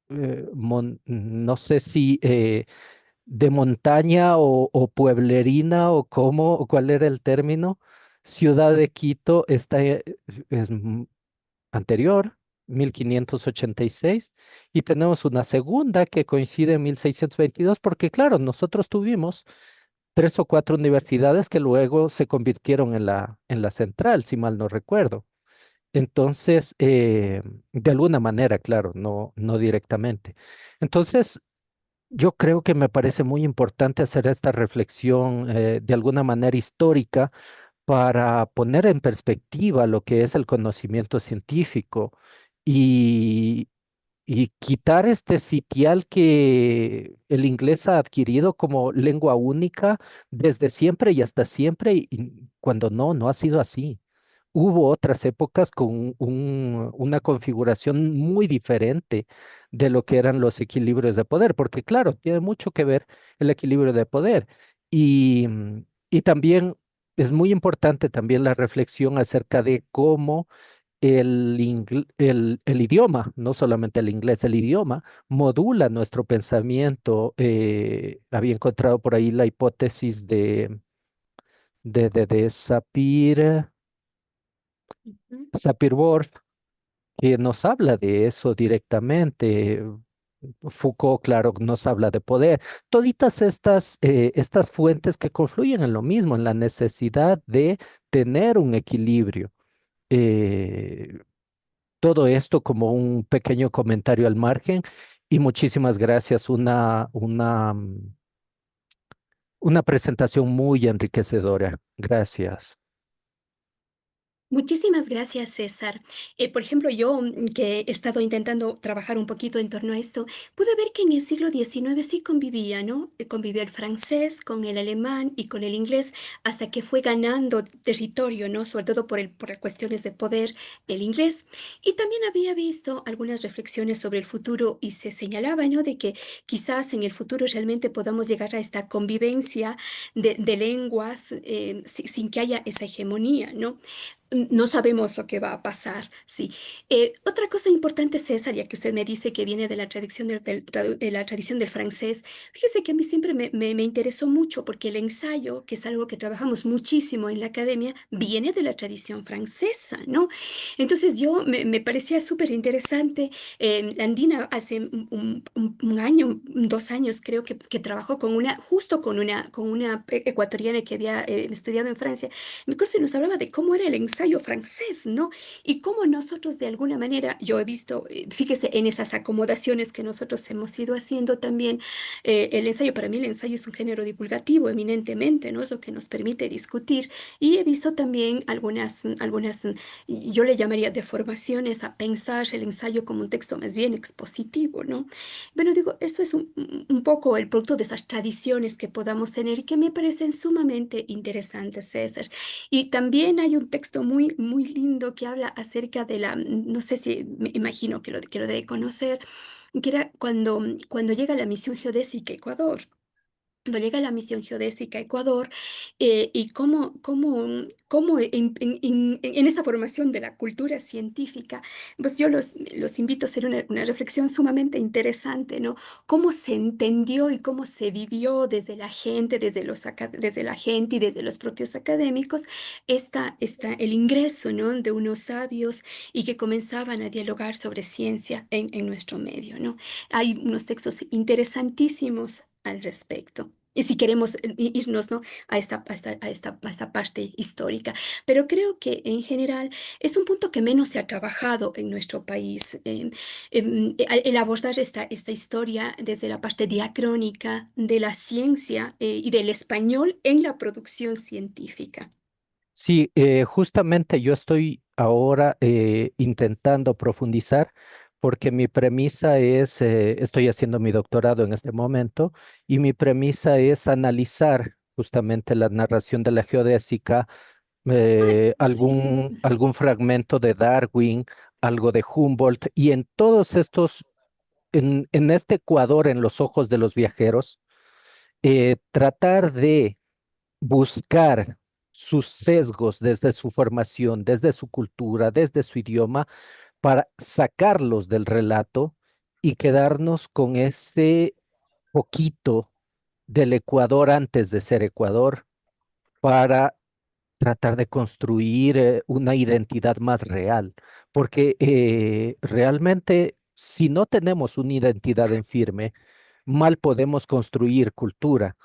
no sé si de montaña o pueblerina o cómo, o cuál era el término. Ciudad de Quito es anterior, 1586, y tenemos una segunda que coincide en 1622, porque claro, nosotros tuvimos tres o cuatro universidades que luego se convirtieron en la central, si mal no recuerdo. Entonces, de alguna manera, claro, no directamente. Entonces, yo creo que me parece muy importante hacer esta reflexión de alguna manera histórica para poner en perspectiva lo que es el conocimiento científico y, y quitar este sitial que el inglés ha adquirido como lengua única desde siempre y hasta siempre, y cuando no ha sido así. Hubo otras épocas con una configuración muy diferente de lo que eran los equilibrios de poder, porque claro, tiene mucho que ver el equilibrio de poder. Y también es muy importante también la reflexión acerca de cómo el idioma, no solamente el inglés, el idioma modula nuestro pensamiento. Había encontrado por ahí la hipótesis de Ujú. Sapir-Whorf, que nos habla de eso directamente. Foucault, claro, nos habla de poder. Toditas estas fuentes que confluyen en lo mismo, en la necesidad de tener un equilibrio. Eh, Todo esto como un pequeño comentario al margen y muchísimas gracias. Una presentación muy enriquecedora. Gracias. Muchísimas gracias, César. Por ejemplo, yo que he estado intentando trabajar un poquito en torno a esto, pude ver que en el siglo XIX sí convivía, ¿no? Convivía el francés con el alemán y con el inglés hasta que fue ganando territorio, ¿no? Sobre todo por cuestiones de poder el inglés. Y también había visto algunas reflexiones sobre el futuro y se señalaba, ¿no? De que quizás en el futuro realmente podamos llegar a esta convivencia de lenguas sin que haya esa hegemonía, ¿no? No sabemos lo que va a pasar, sí. Otra cosa importante, César, ya que usted me dice que viene de la tradición de la tradición del francés, fíjese que a mí siempre me interesó mucho porque el ensayo, que es algo que trabajamos muchísimo en la academia, viene de la tradición francesa, ¿no? Entonces me parecía súper interesante. Andina hace un año, 2 años creo que trabajó justo con una ecuatoriana que había estudiado en Francia. Mi curso nos hablaba de cómo era el ensayo francés, ¿no? Y cómo nosotros de alguna manera, yo he visto, fíjese en esas acomodaciones que nosotros hemos ido haciendo también, el ensayo, para mí el ensayo es un género divulgativo eminentemente, ¿no? Es lo que nos permite discutir. Y he visto también yo le llamaría deformaciones a pensar el ensayo como un texto más bien expositivo, ¿no? Bueno, digo, esto es un poco el producto de esas tradiciones que podamos tener y que me parecen sumamente interesantes, César. Y también hay un texto muy lindo que habla acerca de no sé si me imagino que lo debe conocer, que era cuando llega la misión geodésica a Ecuador. Cuando llega la misión geodésica a Ecuador y cómo en esa formación de la cultura científica, pues yo los invito a hacer una reflexión sumamente interesante, ¿no? Cómo se entendió y cómo se vivió desde la gente, desde la gente y desde los propios académicos, el ingreso, ¿no? De unos sabios y que comenzaban a dialogar sobre ciencia en nuestro medio, ¿no? Hay unos textos interesantísimos al respecto. Y si queremos irnos, ¿no? a esta parte histórica. Pero creo que en general es un punto que menos se ha trabajado en nuestro país. El abordar esta historia desde la parte diacrónica de la ciencia y del español en la producción científica. Sí, justamente yo estoy ahora intentando profundizar porque mi premisa es, estoy haciendo mi doctorado en este momento y mi premisa es analizar justamente la narración de la geodésica, Ah, sí, sí. algún fragmento de Darwin, algo de Humboldt y en todos estos, en este Ecuador en los ojos de los viajeros, tratar de buscar sus sesgos desde su formación, desde su cultura, desde su idioma, para sacarlos del relato y quedarnos con ese poquito del Ecuador antes de ser Ecuador, para tratar de construir una identidad más real. Porque realmente, si no tenemos una identidad en firme, mal podemos construir cultura.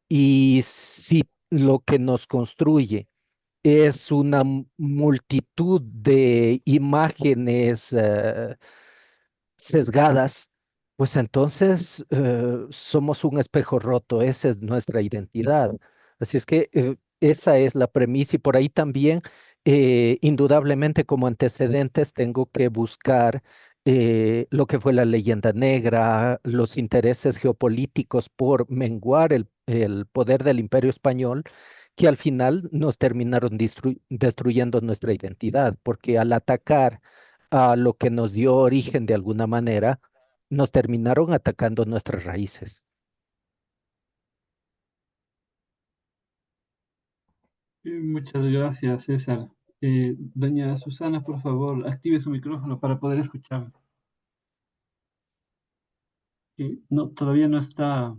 Y si lo que nos construye es una multitud de imágenes sesgadas, pues entonces somos un espejo roto, esa es nuestra identidad. Así es que esa es la premisa y por ahí también, indudablemente como antecedentes, tengo que buscar lo que fue la leyenda negra, los intereses geopolíticos por menguar el poder del Imperio Español, que al final nos terminaron destruyendo nuestra identidad, porque al atacar a lo que nos dio origen de alguna manera, nos terminaron atacando nuestras raíces. Muchas gracias, César. Doña Susana, por favor, active su micrófono para poder escuchar. No, todavía no está,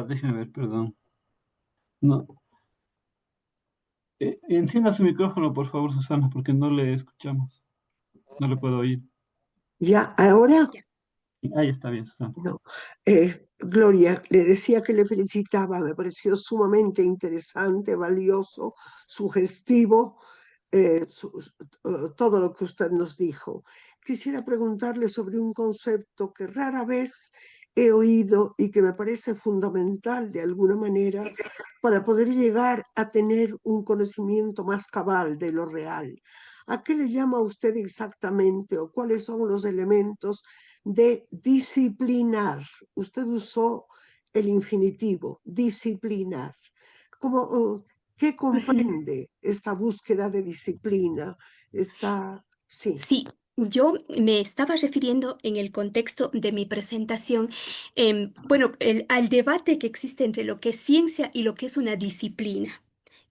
déjeme ver, perdón. No. Encienda su micrófono, por favor, Susana, porque no le escuchamos. No le puedo oír. Ya, ahora, Ahí está bien, Susana. no. Gloria, le decía que le felicitaba, me pareció sumamente interesante, valioso, sugestivo, todo lo que usted nos dijo. Quisiera preguntarle sobre un concepto que rara vez he oído y que me parece fundamental de alguna manera para poder llegar a tener un conocimiento más cabal de lo real. ¿A qué le llama usted exactamente o cuáles son los elementos de disciplinar? Usted usó el infinitivo, disciplinar. ¿Cómo, qué comprende esta búsqueda de disciplina? Sí. Sí, yo me estaba refiriendo en el contexto de mi presentación, bueno, al debate que existe entre lo que es ciencia y lo que es una disciplina.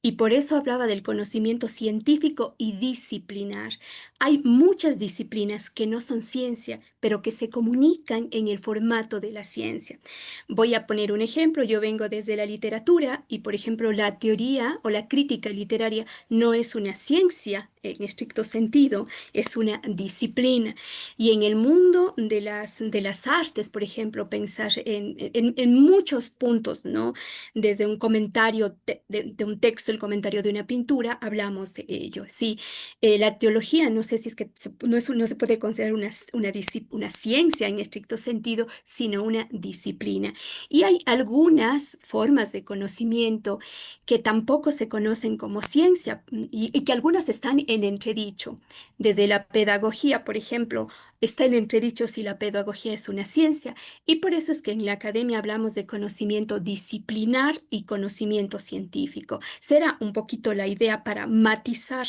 Y por eso hablaba del conocimiento científico y disciplinar. Hay muchas disciplinas que no son ciencia, pero que se comunican en el formato de la ciencia. Voy a poner un ejemplo. Yo vengo desde la literatura y, por ejemplo, la teoría o la crítica literaria no es una ciencia en estricto sentido, es una disciplina. Y en el mundo de las artes, por ejemplo, pensar en muchos puntos, ¿no? Desde un comentario de un texto, el comentario de una pintura, hablamos de ello. Sí, la teología, no sé si es que no se puede considerar una ciencia en estricto sentido, sino una disciplina. Y hay algunas formas de conocimiento que tampoco se conocen como ciencia y que algunas están en entredicho. Desde la pedagogía, por ejemplo, está en entredicho si la pedagogía es una ciencia y por eso es que en la academia hablamos de conocimiento disciplinar y conocimiento científico. Será un poquito la idea para matizar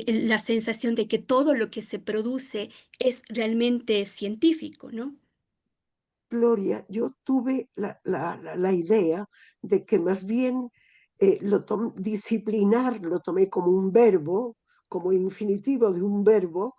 la sensación de que todo lo que se produce es realmente científico, ¿no? Gloria, yo tuve la idea de que más bien disciplinar lo tomé como un verbo, como el infinitivo de un verbo,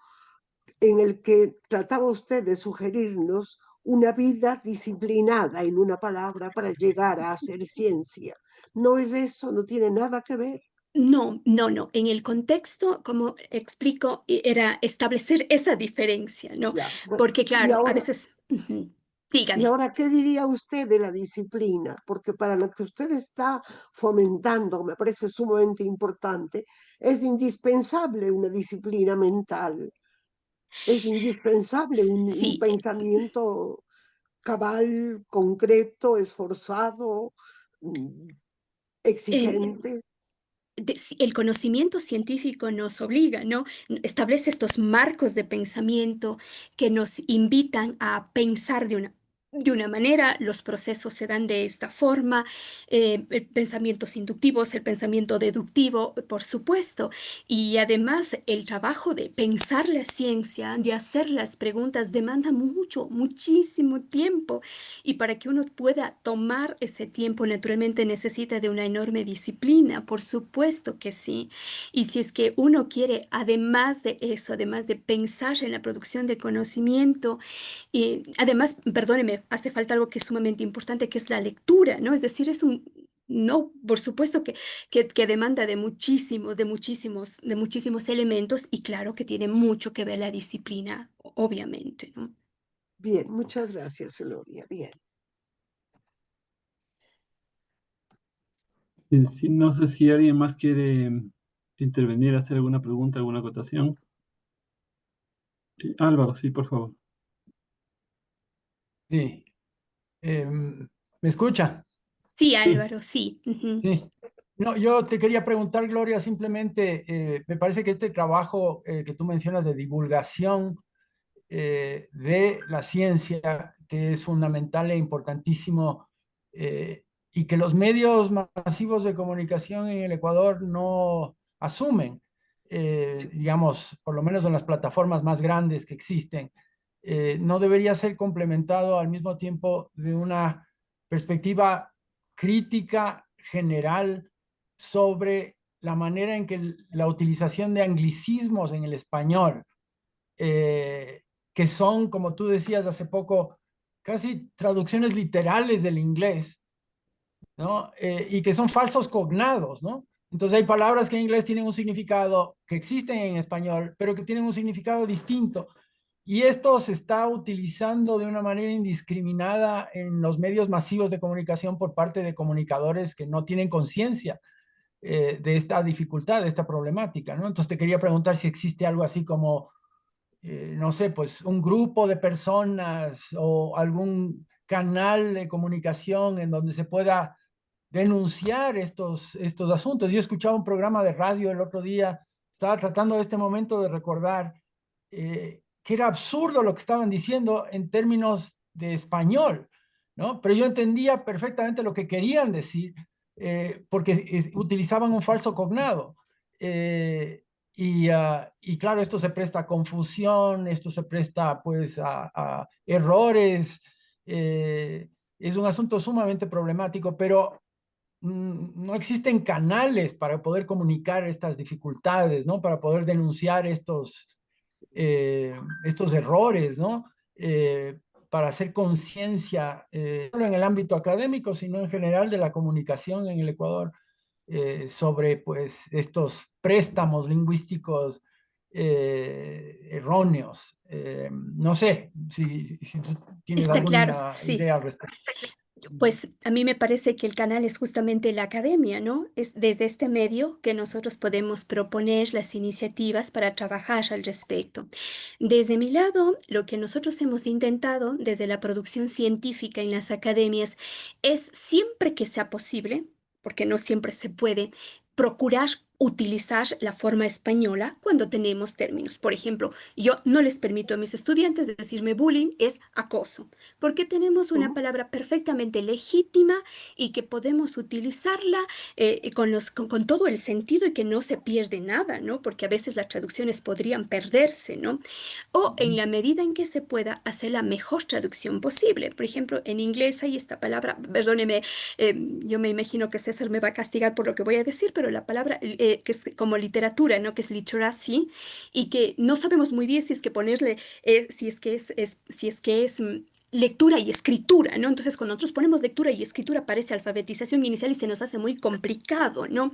en el que trataba usted de sugerirnos una vida disciplinada en una palabra para llegar a hacer ciencia. ¿No es eso? ¿No tiene nada que ver? No, no, no. En el contexto, como explico, era establecer esa diferencia, ¿no? Ya. Porque Y claro, a ahora, veces, y dígame. ahora, ¿qué diría usted de la disciplina? Porque para lo que usted está fomentando, me parece sumamente importante, es indispensable una disciplina mental, es indispensable un Sí, pensamiento cabal, concreto, esforzado, mm, em, exigente. sí, el conocimiento científico nos obliga, ¿no? Establece estos marcos de pensamiento que nos invitan a pensar de una manera, los procesos se dan de esta forma, pensamientos inductivos, el pensamiento deductivo, por supuesto, y además el trabajo de pensar la ciencia, de hacer las preguntas, demanda mucho, muchísimo tiempo, y para que uno pueda tomar ese tiempo, naturalmente necesita de una enorme disciplina, por supuesto que sí. Y si es que uno quiere, además de eso, además de pensar en la producción de conocimiento, y además, perdóneme, hace falta algo que es sumamente importante, que es la lectura, ¿no? Es decir, no, por supuesto que demanda de muchísimos elementos y claro que tiene mucho que ver la disciplina, obviamente, ¿no? Bien, muchas gracias, Gloria. Bien. Sí, no sé si alguien más quiere intervenir, hacer alguna pregunta, alguna acotación. Álvaro, sí, por favor. Sí. ¿Me escucha? Sí, Sí, Álvaro, sí. Ujú. Sí. No, yo te quería preguntar, Gloria, simplemente, me parece que este trabajo que tú mencionas de divulgación de la ciencia, que es fundamental e importantísimo, y que los medios masivos de comunicación en el Ecuador no asumen, digamos, por lo menos en las plataformas más grandes que existen, no debería ser complementado al mismo tiempo de una perspectiva crítica general sobre la manera en que la utilización de anglicismos en el español, eh, que son, como tú decías hace poco, casi traducciones literales del inglés, ¿no? Y que son falsos cognados, ¿no? Entonces hay palabras que en inglés tienen un significado que existen en español, pero que tienen un significado distinto. Y esto se está utilizando de una manera indiscriminada en los medios masivos de comunicación por parte de comunicadores que no tienen conciencia de esta dificultad, de esta problemática, ¿no? Entonces te quería preguntar si existe algo así como no sé, pues un grupo de personas o algún canal de comunicación en donde se pueda denunciar estos asuntos. Yo escuchaba un programa de radio el otro día, estaba tratando de este momento de recordar que era absurdo lo que estaban diciendo en términos de español, ¿no? Pero yo entendía perfectamente lo que querían decir porque utilizaban un falso cognado. Y claro, esto se presta a confusión, esto se presta pues a errores, es un asunto sumamente problemático, pero no existen canales para poder comunicar estas dificultades, ¿no? Para poder denunciar estos errores, ¿no? Para hacer conciencia, no solo en el ámbito académico, sino en general de la comunicación en el Ecuador sobre pues, estos préstamos lingüísticos erróneos. No sé si tú tienes Está claro, alguna sí. idea al respecto. Pues a mí me parece que el canal es justamente la academia, ¿no? Es desde este medio que nosotros podemos proponer las iniciativas para trabajar al respecto. Desde mi lado, lo que nosotros hemos intentado desde la producción científica en las academias es siempre que sea posible, porque no siempre se puede, procurar utilizar la forma española cuando tenemos términos. Por ejemplo, yo no les permito a mis estudiantes decirme bullying es acoso, porque tenemos una palabra perfectamente legítima y que podemos utilizarla con todo el sentido y que no se pierde nada, ¿no? Porque a veces las traducciones podrían perderse, ¿no? O en la medida en que se pueda hacer la mejor traducción posible. Por ejemplo, en inglés hay esta palabra, perdóneme, yo me imagino que César me va a castigar por lo que voy a decir, pero la palabra que es como literatura, ¿no? Que es literacy, y que no sabemos muy bien si es que ponerle, si es que es lectura y escritura, ¿no? Entonces, cuando nosotros ponemos lectura y escritura, parece alfabetización inicial y se nos hace muy complicado, ¿no?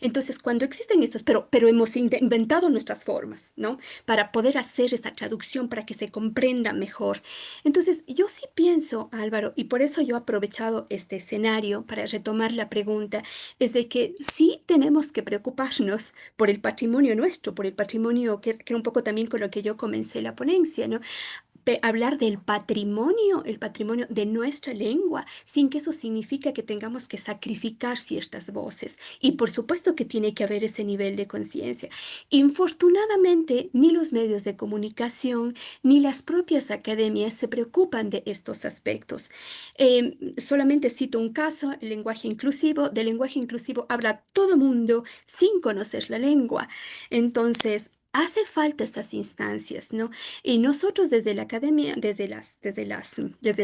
Entonces, cuando existen estas, pero hemos inventado nuestras formas, ¿no? Para poder hacer esta traducción, para que se comprenda mejor. Entonces, yo sí pienso, Álvaro, y por eso yo he aprovechado este escenario para retomar la pregunta, es de que sí tenemos que preocuparnos por el patrimonio nuestro, por el patrimonio que un poco también con lo que yo comencé la ponencia, ¿no? Hablar del patrimonio, el patrimonio de nuestra lengua, sin que eso significa que tengamos que sacrificar ciertas voces. Y por supuesto que tiene que haber ese nivel de conciencia. Infortunadamente, ni los medios de comunicación ni las propias academias se preocupan de estos aspectos. Solamente cito un caso, el lenguaje inclusivo. Del lenguaje inclusivo habla todo mundo sin conocer la lengua. Entonces, hace falta estas instancias, ¿no? Y nosotros desde la academia, desde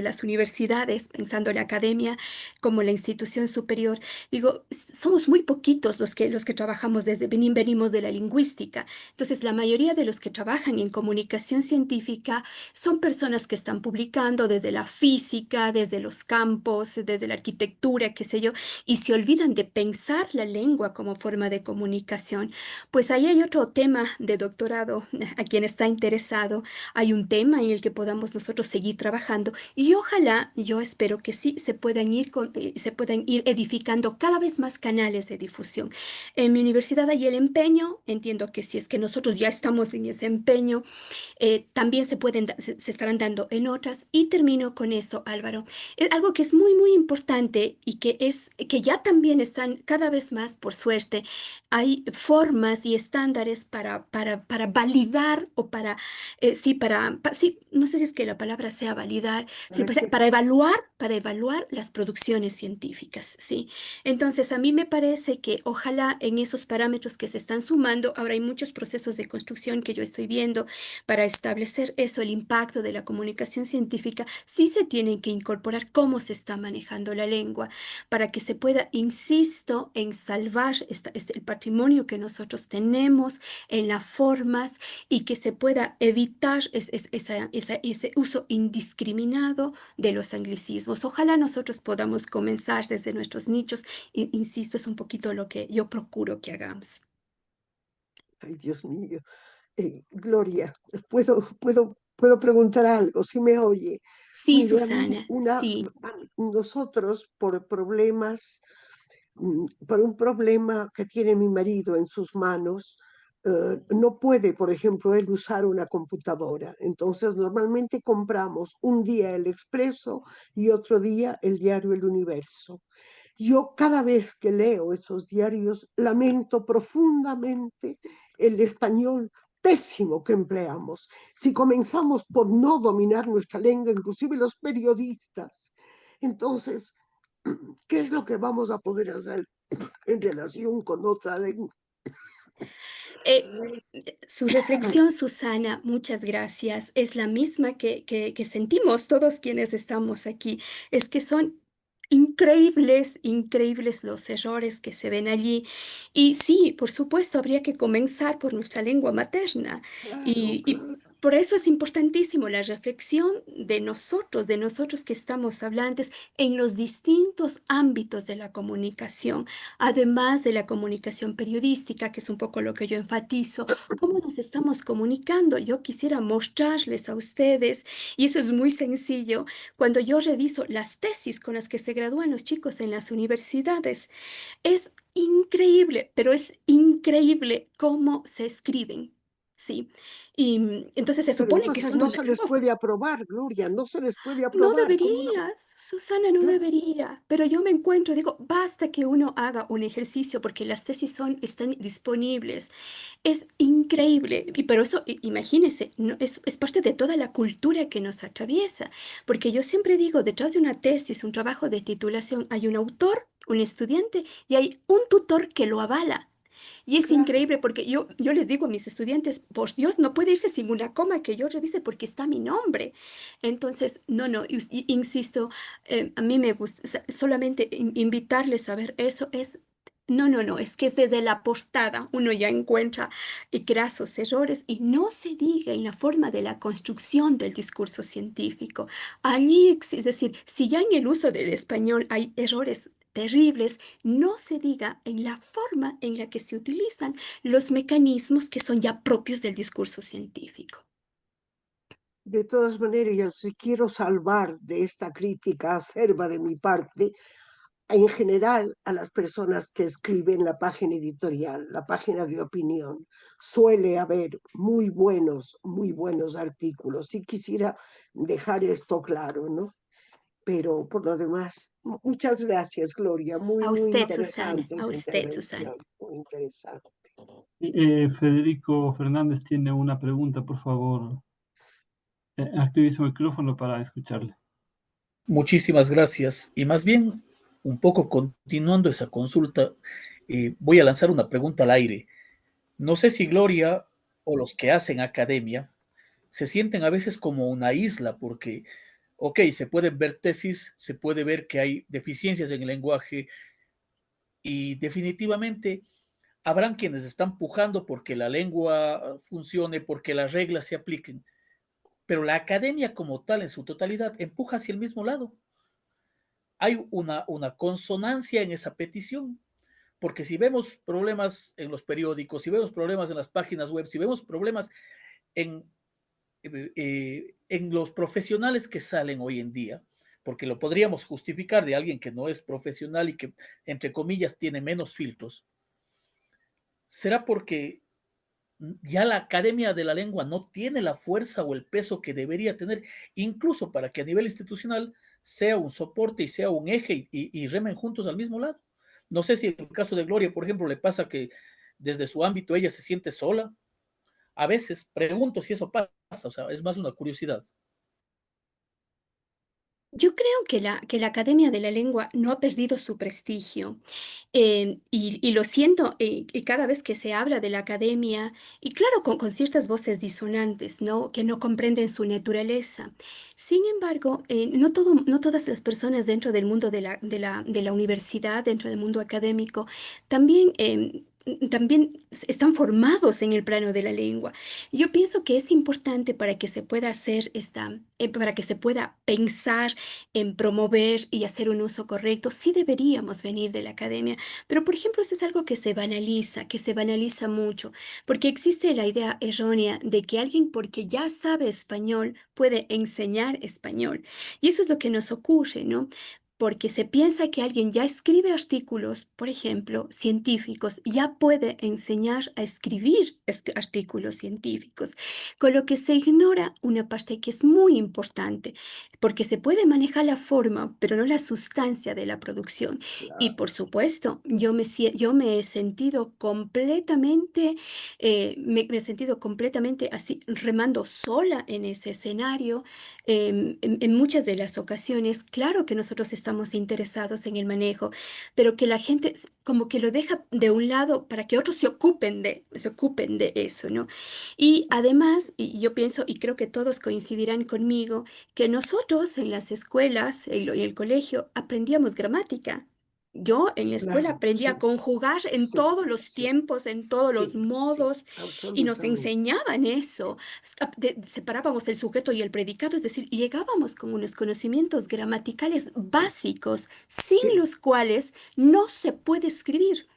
las universidades, pensando en la academia como la institución superior, digo, somos muy poquitos los que trabajamos venimos de la lingüística. Entonces, la mayoría de los que trabajan en comunicación científica son personas que están publicando desde la física, desde los campos, desde la arquitectura, qué sé yo, y se olvidan de pensar la lengua como forma de comunicación. Pues ahí hay otro tema de doctorado, a quien está interesado, hay un tema en el que podamos nosotros seguir trabajando y ojalá, yo espero que sí, se puedan ir edificando cada vez más canales de difusión. En mi universidad hay el empeño, entiendo que si es que nosotros ya estamos en ese empeño, también se estarán dando en otras. Y termino con esto, Álvaro. Es algo que es muy, muy importante y que ya también están cada vez más, por suerte, hay formas y estándares para validar o sí, no sé si es que la palabra sea validar, sí, pues, para evaluar las producciones científicas, ¿sí? Entonces, a mí me parece que ojalá en esos parámetros que se están sumando, ahora hay muchos procesos de construcción que yo estoy viendo para establecer eso, el impacto de la comunicación científica, sí se tiene que incorporar cómo se está manejando la lengua para que se pueda, insisto, en salvar el patrimonio que nosotros tenemos en las formas y que se pueda evitar ese uso indiscriminado de los anglicismos. Ojalá nosotros podamos comenzar desde nuestros nichos. Insisto, es un poquito lo que yo procuro que hagamos. Ay, Dios mío. Gloria, puedo preguntar algo, si me oye. Sí, Mire, a mí Susana, sí. nosotros por un problema que tiene mi marido en sus manos, no puede, por ejemplo, él usar una computadora. Entonces, normalmente compramos un día el Expreso y otro día el diario El Universo. Yo cada vez que leo esos diarios lamento profundamente el español pésimo que empleamos. Si comenzamos por no dominar nuestra lengua, inclusive los periodistas, entonces, ¿qué es lo que vamos a poder hacer en relación con otra lengua? Eh, Su reflexión, Susana, muchas gracias. Es la misma que sentimos todos quienes estamos aquí. Es que son increíbles, increíbles los errores que se ven allí. Y sí, por supuesto, habría que comenzar por nuestra lengua materna. Claro, Y por eso es importantísimo la reflexión de nosotros que estamos hablantes en los distintos ámbitos de la comunicación, además de la comunicación periodística, que es un poco lo que yo enfatizo. ¿Cómo nos estamos comunicando? Yo quisiera mostrarles a ustedes, y eso es muy sencillo, cuando yo reviso las tesis con las que se gradúan los chicos en las universidades, es increíble, pero es increíble cómo se escriben. Sí, y entonces se pero supone que entonces son no una se les puede aprobar, Gloria, no se les puede no aprobar como una... debería, Susana, no Claro, debería, pero yo me encuentro, digo, basta que uno haga un ejercicio porque las tesis están disponibles. Es increíble, y pero eso, imagínense, es parte de toda la cultura que nos atraviesa, porque yo siempre digo, detrás de una tesis, un trabajo de titulación, hay un autor, un estudiante y hay un tutor que lo avala. Y es claro. increíble porque yo les digo a mis estudiantes, por Dios, no puede irse sin una coma que yo revise porque está mi nombre. Entonces, no, insisto, a mí me gusta solamente invitarles a ver eso es... No, es que es desde la portada uno ya encuentra grasos errores y no se diga en la forma de la construcción del discurso científico. Allí, es decir, si ya en el uso del español hay errores terribles, no se diga en la forma en la que se utilizan los mecanismos que son ya propios del discurso científico. De todas maneras, si quiero salvar de esta crítica acerba de mi parte, en general a las personas que escriben la página editorial, la página de opinión, suele haber muy buenos artículos. Y quisiera dejar esto claro, ¿no? Pero por lo demás, muchas gracias, Gloria. A Muy usted, Susana, interesante a esa usted, Susana. intervención, muy interesante. Federico Fernández tiene una pregunta, por favor. Active su micrófono para escucharle. Muchísimas gracias. Y más bien, un poco continuando esa consulta, voy a lanzar una pregunta al aire. No sé si Gloria o los que hacen academia se sienten a veces como una isla, porque, ok, se pueden ver tesis, se puede ver que hay deficiencias en el lenguaje y definitivamente habrán quienes están pujando porque la lengua funcione, porque las reglas se apliquen, pero la academia como tal en su totalidad empuja hacia el mismo lado. Hay una consonancia en esa petición. Porque si vemos problemas en los periódicos, si vemos problemas en las páginas web, si vemos problemas en, en los profesionales que salen hoy en día, porque lo podríamos justificar de alguien que no es profesional y que, entre comillas, tiene menos filtros, será porque ya la Academia de la Lengua no tiene la fuerza o el peso que debería tener, incluso para que a nivel institucional sea un soporte y sea un eje y remen juntos al mismo lado. No sé si en el caso de Gloria, por ejemplo, le pasa que desde su ámbito ella se siente sola. A veces pregunto si eso pasa, o sea, es más una curiosidad. Yo creo que la Academia de la Lengua no ha perdido su prestigio. Y lo siento, y cada vez que se habla de la academia, y claro, con ciertas voces disonantes, ¿no? Que no comprenden su naturaleza. Sin embargo, no todas las personas dentro del mundo de la universidad, dentro del mundo académico, también, también están formados en el plano de la lengua. Yo pienso que es importante para que se pueda hacer para que se pueda pensar en promover y hacer un uso correcto, sí deberíamos venir de la academia. Pero, por ejemplo, eso es algo que se banaliza mucho, porque existe la idea errónea de que alguien porque ya sabe español puede enseñar español. Y eso es lo que nos ocurre, ¿no? Porque se piensa que alguien ya escribe artículos, por ejemplo, científicos, ya puede enseñar a escribir artículos científicos, con lo que se ignora una parte que es muy importante, porque se puede manejar la forma, pero no la sustancia de la producción. Y Claro. por supuesto, yo me he sentido completamente, me he sentido completamente así, remando sola en ese escenario. En muchas de las ocasiones, claro que nosotros estamos interesados en el manejo, pero que la gente como que lo deja de un lado para que otros se ocupen de eso, ¿no? Y además, y yo pienso, y creo que todos coincidirán conmigo, que nosotros en las escuelas y el colegio aprendíamos gramática. Yo en la escuela Claro, aprendí a sí, conjugar en sí, todos los sí, tiempos, en todos los sí, sí, modos, y nos absolutamente. enseñaban eso. Separábamos el sujeto y el predicado, es decir, llegábamos con unos conocimientos gramaticales básicos, sin Sí, los cuales no se puede escribir.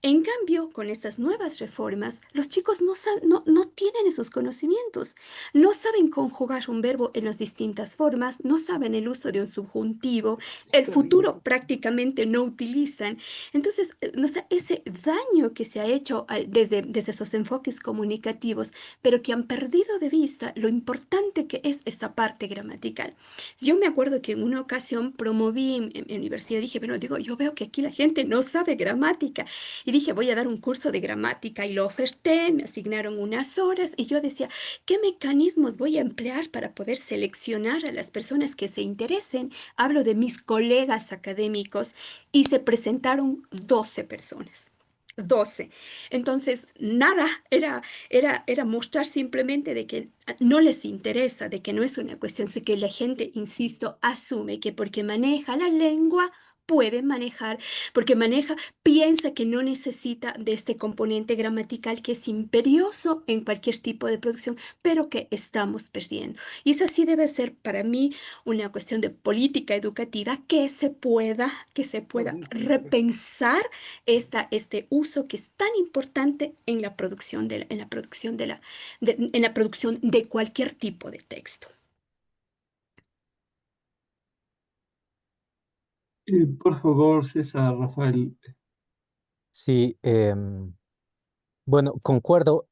En cambio, con estas nuevas reformas, los chicos no tienen esos conocimientos, no saben conjugar un verbo en las distintas formas, no saben el uso de un subjuntivo, es el terrible. futuro prácticamente no utilizan. Entonces, no sé, ese daño que se ha hecho desde esos enfoques comunicativos, pero que han perdido de vista lo importante que es esta parte gramatical. Yo me acuerdo que en una ocasión promoví en mi universidad, dije, bueno, digo, yo veo que aquí la gente no sabe gramática. Y dije, voy a dar un curso de gramática y lo oferté, me asignaron unas horas y yo decía, ¿qué mecanismos voy a emplear para poder seleccionar a las personas que se interesen? Hablo de mis colegas académicos y se presentaron 12 personas. 12. Entonces, nada, era mostrar simplemente de que no les interesa, de que no es una cuestión, de que la gente, insisto, asume que porque maneja la lengua, puede manejar, porque maneja, piensa que no necesita de este componente gramatical que es imperioso en cualquier tipo de producción, pero que estamos perdiendo. Y esa sí debe ser para mí una cuestión de política educativa que se pueda Política. repensar este uso que es tan importante en la producción en la producción en la producción de cualquier tipo de texto. Por favor, César, Rafael. Sí, bueno, concuerdo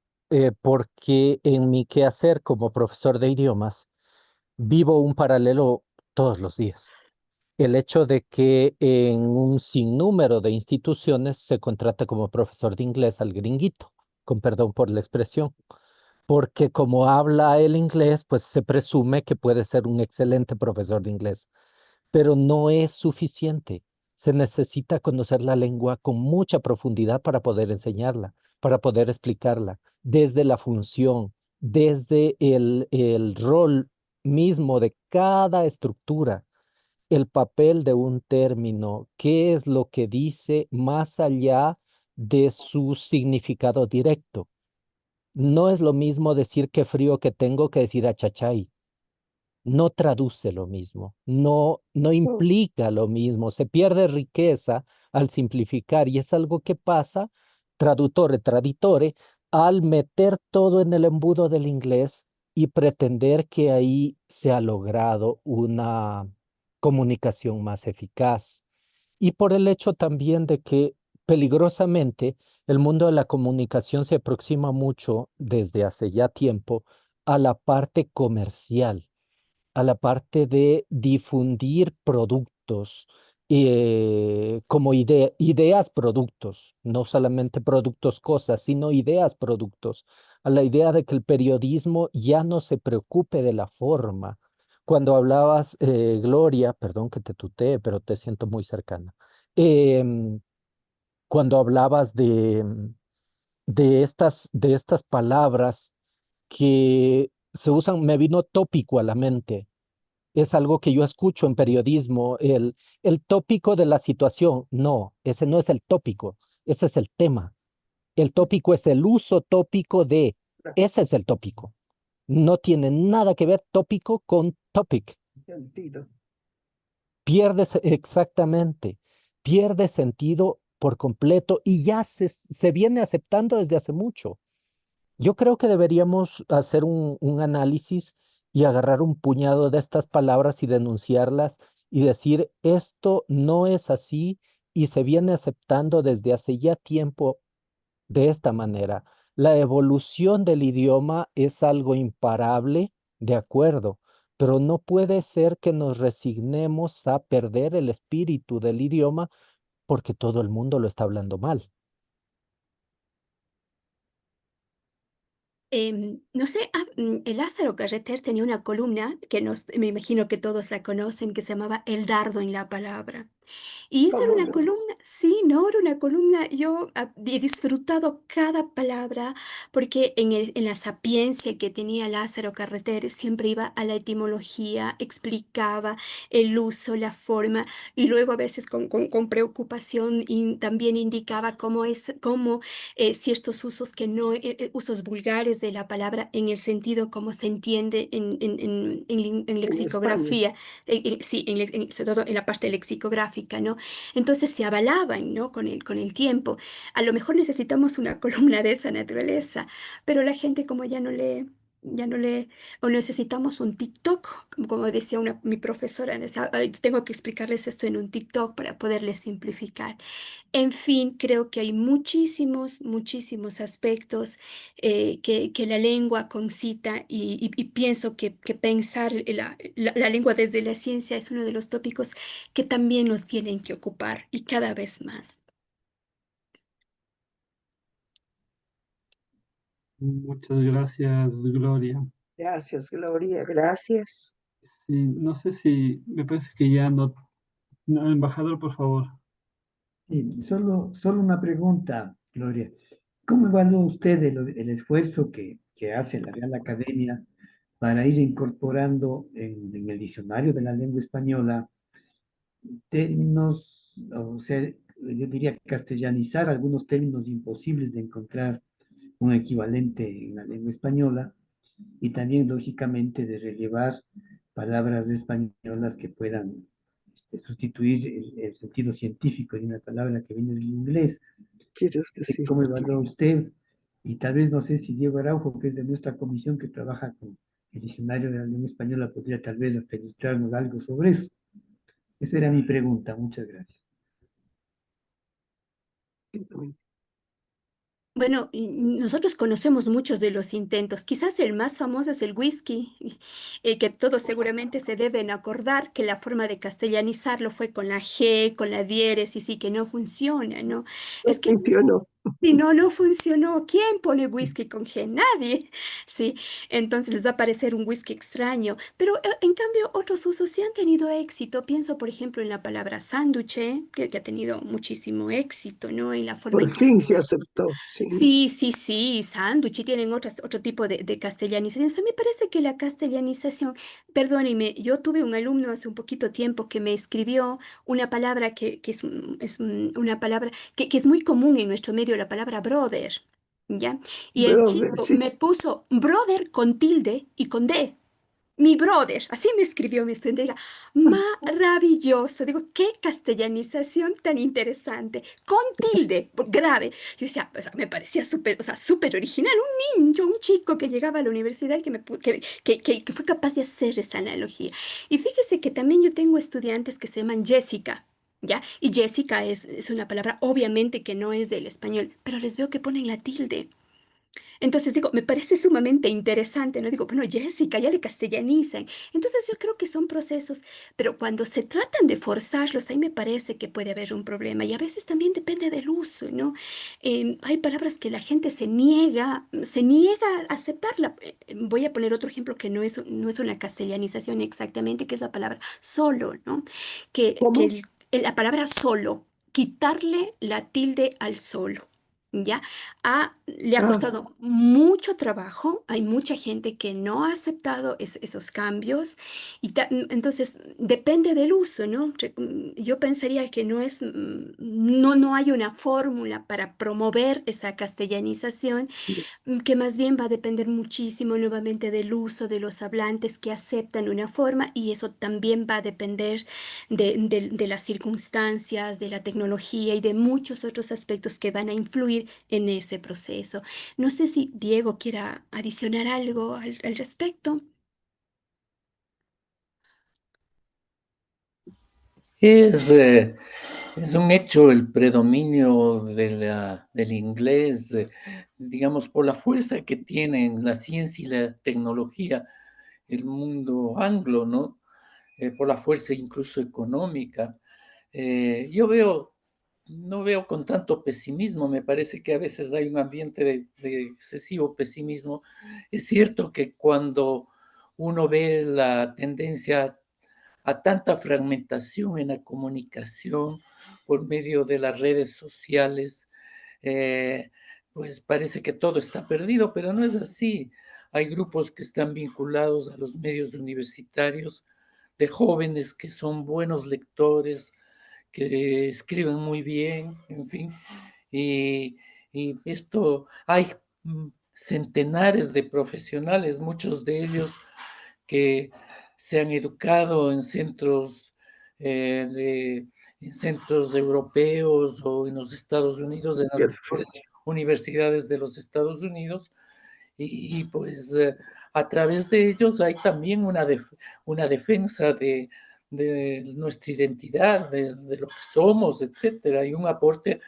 porque en mi quehacer como profesor de idiomas vivo un paralelo todos los días. El hecho de que en un sinnúmero de instituciones se contrata como profesor de inglés al gringuito, con perdón por la expresión, porque como habla el inglés, pues se presume que puede ser un excelente profesor de inglés, pero no es suficiente. Se necesita conocer la lengua con mucha profundidad para poder enseñarla, para poder explicarla, desde la función, desde el rol mismo de cada estructura, el papel de un término, qué es lo que dice más allá de su significado directo. No es lo mismo decir qué frío que tengo que decir achachay. no traduce lo mismo, no Oh, implica lo mismo, se pierde riqueza al simplificar y es algo que pasa, traductore, traditore, al meter todo en el embudo del inglés y pretender que ahí se ha logrado una comunicación más eficaz. Y por el hecho también de que peligrosamente el mundo de la comunicación se aproxima mucho desde hace ya tiempo a la parte comercial, a la parte de difundir productos, como ideas productos, no solamente productos cosas, sino ideas productos, a la idea de que el periodismo ya no se preocupe de la forma. Cuando hablabas, Gloria, perdón que te tutee, pero te siento muy cercana. em, Cuando hablabas de estas palabras que se usan, me vino tópico a la mente. Es algo que yo escucho en periodismo, el tópico de la situación. No, ese no es el tópico, ese es el tema. El tópico es el uso tópico de, ese es el tópico. No tiene nada que ver tópico con topic. sentido. Exactamente, pierde sentido por completo y ya se viene aceptando desde hace mucho. Yo creo que deberíamos hacer un análisis y agarrar un puñado de estas palabras y denunciarlas y decir, esto no es así y se viene aceptando desde hace ya tiempo de esta manera. La evolución del idioma es algo imparable, de acuerdo, pero no puede ser que nos resignemos a perder el espíritu del idioma porque todo el mundo lo está hablando mal. No sé, el Lázaro Carreter tenía una columna que me imagino que todos la conocen, que se llamaba El dardo en la palabra. Y esa era ¿Cómo una no? columna, sí, no, era una columna, yo he disfrutado cada palabra porque en la sapiencia que tenía Lázaro Carreter siempre iba a la etimología, explicaba el uso, la forma y luego a veces con preocupación también indicaba cómo ciertos usos que no, usos vulgares de la palabra en el sentido como se entiende en En España. lexicografía, sí, sobre todo en la parte lexicográfica, ¿no? Entonces se avalaban, ¿no? Con el tiempo. A lo mejor necesitamos una columna de esa naturaleza, pero la gente como ya no lee, o necesitamos un TikTok, como decía mi profesora, decía, "Ay, tengo que explicarles esto en un TikTok para poderles simplificar". En fin, creo que hay muchísimos, muchísimos aspectos que la lengua concita y pienso que pensar la lengua desde la ciencia es uno de los tópicos que también nos tienen que ocupar y cada vez más. Muchas gracias, Gloria. Gracias, Gloria, gracias. Sí, no sé si, me parece que ya no, embajador, por favor. Sí, solo una pregunta, Gloria. ¿Cómo evalúa usted el esfuerzo que hace la Real Academia para ir incorporando en el diccionario de la lengua española términos, o sea, yo diría castellanizar algunos términos imposibles de encontrar un equivalente en la lengua española y también, lógicamente, de relevar palabras españolas que puedan sustituir el sentido científico de una palabra que viene del inglés? Quiero decir, ¿Cómo evalúa usted? Y tal vez, no sé si Diego Araujo, que es de nuestra comisión que trabaja con el diccionario de la lengua española, podría tal vez hasta ilustrarnos algo sobre eso. Esa era mi pregunta. Muchas gracias. Bueno, y nosotros conocemos muchos de los intentos. Quizás el más famoso es el whisky, que todos seguramente se deben acordar que la forma de castellanizarlo fue con la G, con la diéresis y que no funciona, ¿no? no Es que funcionó. si no funcionó, ¿quién pone whisky con G? Nadie, ¿sí? Entonces les va a parecer un whisky extraño. Pero en cambio, otros usos sí han tenido éxito. Pienso, por ejemplo, en la palabra sándwich, que ha tenido muchísimo éxito, ¿no? En la forma Por en que fin se aceptó, sí. sí, sí, sí, sándwich y tienen otro tipo de castellanización. O sea, me parece que la castellanización, perdóneme, yo tuve un alumno hace un poquito tiempo que me escribió una palabra que una palabra que es muy común en nuestro medio, la palabra brother, ¿ya? Y el Brother, chico sí. me puso brother con tilde y con D. Mi brother, así me escribió mi estudiante, diga, maravilloso. Digo, qué castellanización tan interesante, con tilde, grave. Yo decía, o sea, me parecía súper, o sea, súper original. Un niño, un chico que llegaba a la universidad y que fue capaz de hacer esa analogía. Y fíjese que también yo tengo estudiantes que se llaman Jessica. ¿Ya? Y Jessica es una palabra obviamente que no es del español, pero les veo que ponen la tilde. Entonces digo, me parece sumamente interesante, ¿no? Digo, bueno, Jessica, ya le castellanizan. Entonces yo creo que son procesos, pero cuando se tratan de forzarlos, ahí me parece que puede haber un problema y a veces también depende del uso, ¿no? Hay palabras que la gente se niega a aceptarla. Voy a poner otro ejemplo que no es una castellanización exactamente, que es la palabra solo, ¿no? Que ¿Cómo? la palabra solo, quitarle la tilde al solo. ¿Ya? Le ha Ah, costado mucho trabajo, hay mucha gente que no ha aceptado esos cambios y entonces depende del uso, ¿no? Yo pensaría que no hay una fórmula para promover esa castellanización, que más bien va a depender muchísimo nuevamente del uso de los hablantes que aceptan una forma y eso también va a depender de las circunstancias, de la tecnología y de muchos otros aspectos que van a influir en ese proceso. No sé si Diego quiera adicionar algo al respecto. Es, eh, es un hecho el predominio del inglés, digamos, por la fuerza que tienen la ciencia y la tecnología, el mundo anglo, ¿no? Por la fuerza incluso económica. Yo no veo con tanto pesimismo, me parece que a veces hay un ambiente de excesivo pesimismo. Es cierto que cuando uno ve la tendencia a tanta fragmentación en la comunicación por medio de las redes sociales, eh, pues parece que todo está perdido, pero no es así. Hay grupos que están vinculados a los medios universitarios, de jóvenes que son buenos lectores, que escriben muy bien, en fin, y, y esto hay centenares de profesionales, muchos de ellos que se han educado en centros europeos o en los Estados Unidos, en las mejores perfecto. universidades de los Estados Unidos, pues a través de ellos hay también una defensa de nuestra identidad, de lo que somos, etcétera, y un aporte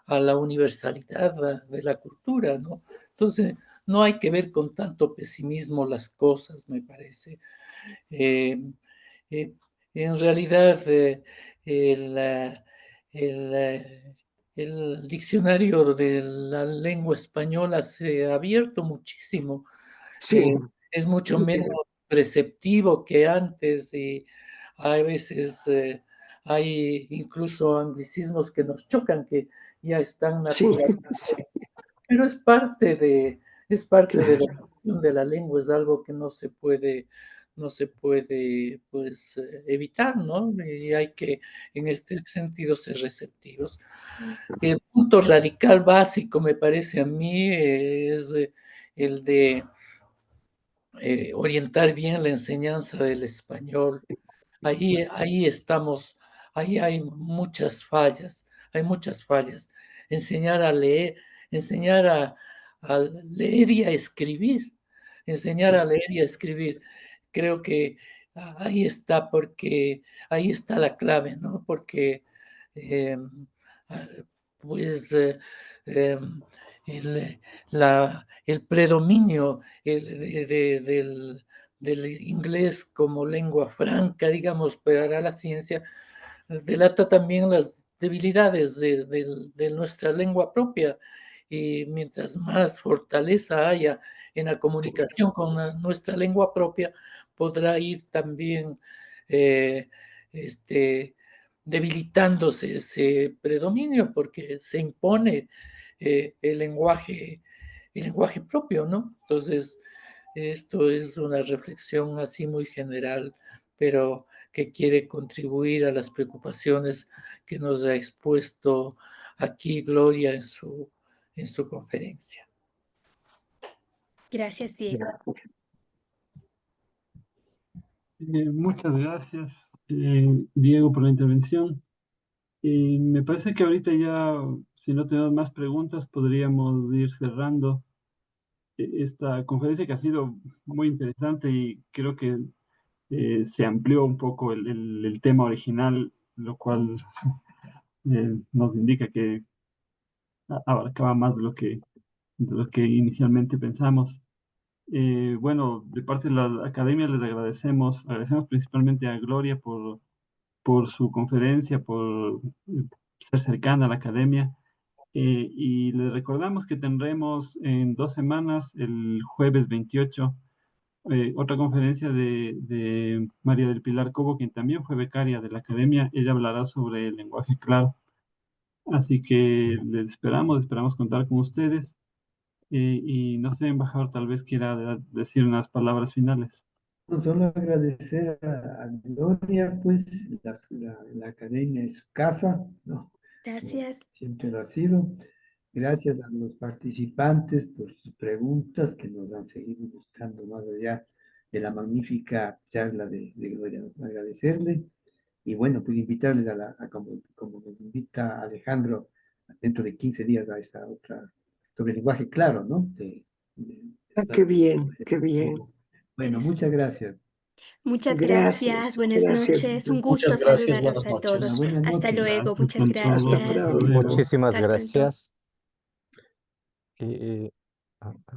a la universalidad de la cultura, ¿no? Entonces, no hay que ver con tanto pesimismo las cosas, me parece. Eh, eh, en realidad, el, eh, el, el diccionario de la lengua española se ha abierto muchísimo. Sí, Es mucho sí, menos preceptivo que antes y a veces hay incluso anglicismos que nos chocan, que ya están sí, naturalizados, sí, pero es parte de la claro. evolución de la lengua, es algo que no se puede pues evitar, ¿no? Y hay que en este sentido ser receptivos. El punto radical básico, me parece a mí, es el de orientar bien la enseñanza del español. Ahí estamos, ahí hay muchas fallas. Enseñar a leer, enseñar a leer y a escribir, enseñar a leer y a escribir. Creo que ahí está, porque ahí está la clave, ¿no? Porque eh, ah, pues el, el predominio del inglés como lengua franca, digamos, para la ciencia, delata también las debilidades de nuestra lengua propia. Y mientras más fortaleza haya en la comunicación con nuestra lengua propia, podrá ir también eh, este, debilitándose ese predominio porque se impone el lenguaje propio, ¿no? Entonces, esto es una reflexión así muy general, pero que quiere contribuir a las preocupaciones que nos ha expuesto aquí Gloria en su conferencia. Gracias, Diego. Muchas gracias, Diego, por la intervención. Me parece que ahorita ya, si no tenemos más preguntas, podríamos ir cerrando esta conferencia que ha sido muy interesante y creo que se amplió un poco el tema original, lo cual nos indica que abarcaba más de lo que inicialmente pensamos. Bueno, de parte de la academia les agradecemos principalmente a Gloria por su conferencia, por ser cercana a la academia. Y les recordamos que tendremos en 2 semanas, el jueves 28, otra conferencia de María del Pilar Cobo, quien también fue becaria de la academia. Ella hablará sobre el lenguaje claro. Así que les esperamos contar con ustedes. Y no sé, embajador, tal vez quiera decir unas palabras finales. No solo agradecer a Gloria, pues la academia es su casa, ¿no? Gracias. Siempre lo ha sido. Gracias a los participantes por sus preguntas que nos han seguido buscando más allá de la magnífica charla de Gloria. Agradecerle y bueno, pues invitarles como nos invita Alejandro dentro de 15 días a esta otra sobre el lenguaje claro, ¿no? Qué bien, qué bien. Bueno, Interesante. muchas gracias. Muchas gracias. Buenas gracias. noches. Un gusto Muchas gracias, saludarlos buenas a noches. todos. Buenas Hasta noches. luego. Gracias Muchas con todo. gracias. Hasta pronto. Muchísimas Hasta pronto. gracias. Eh,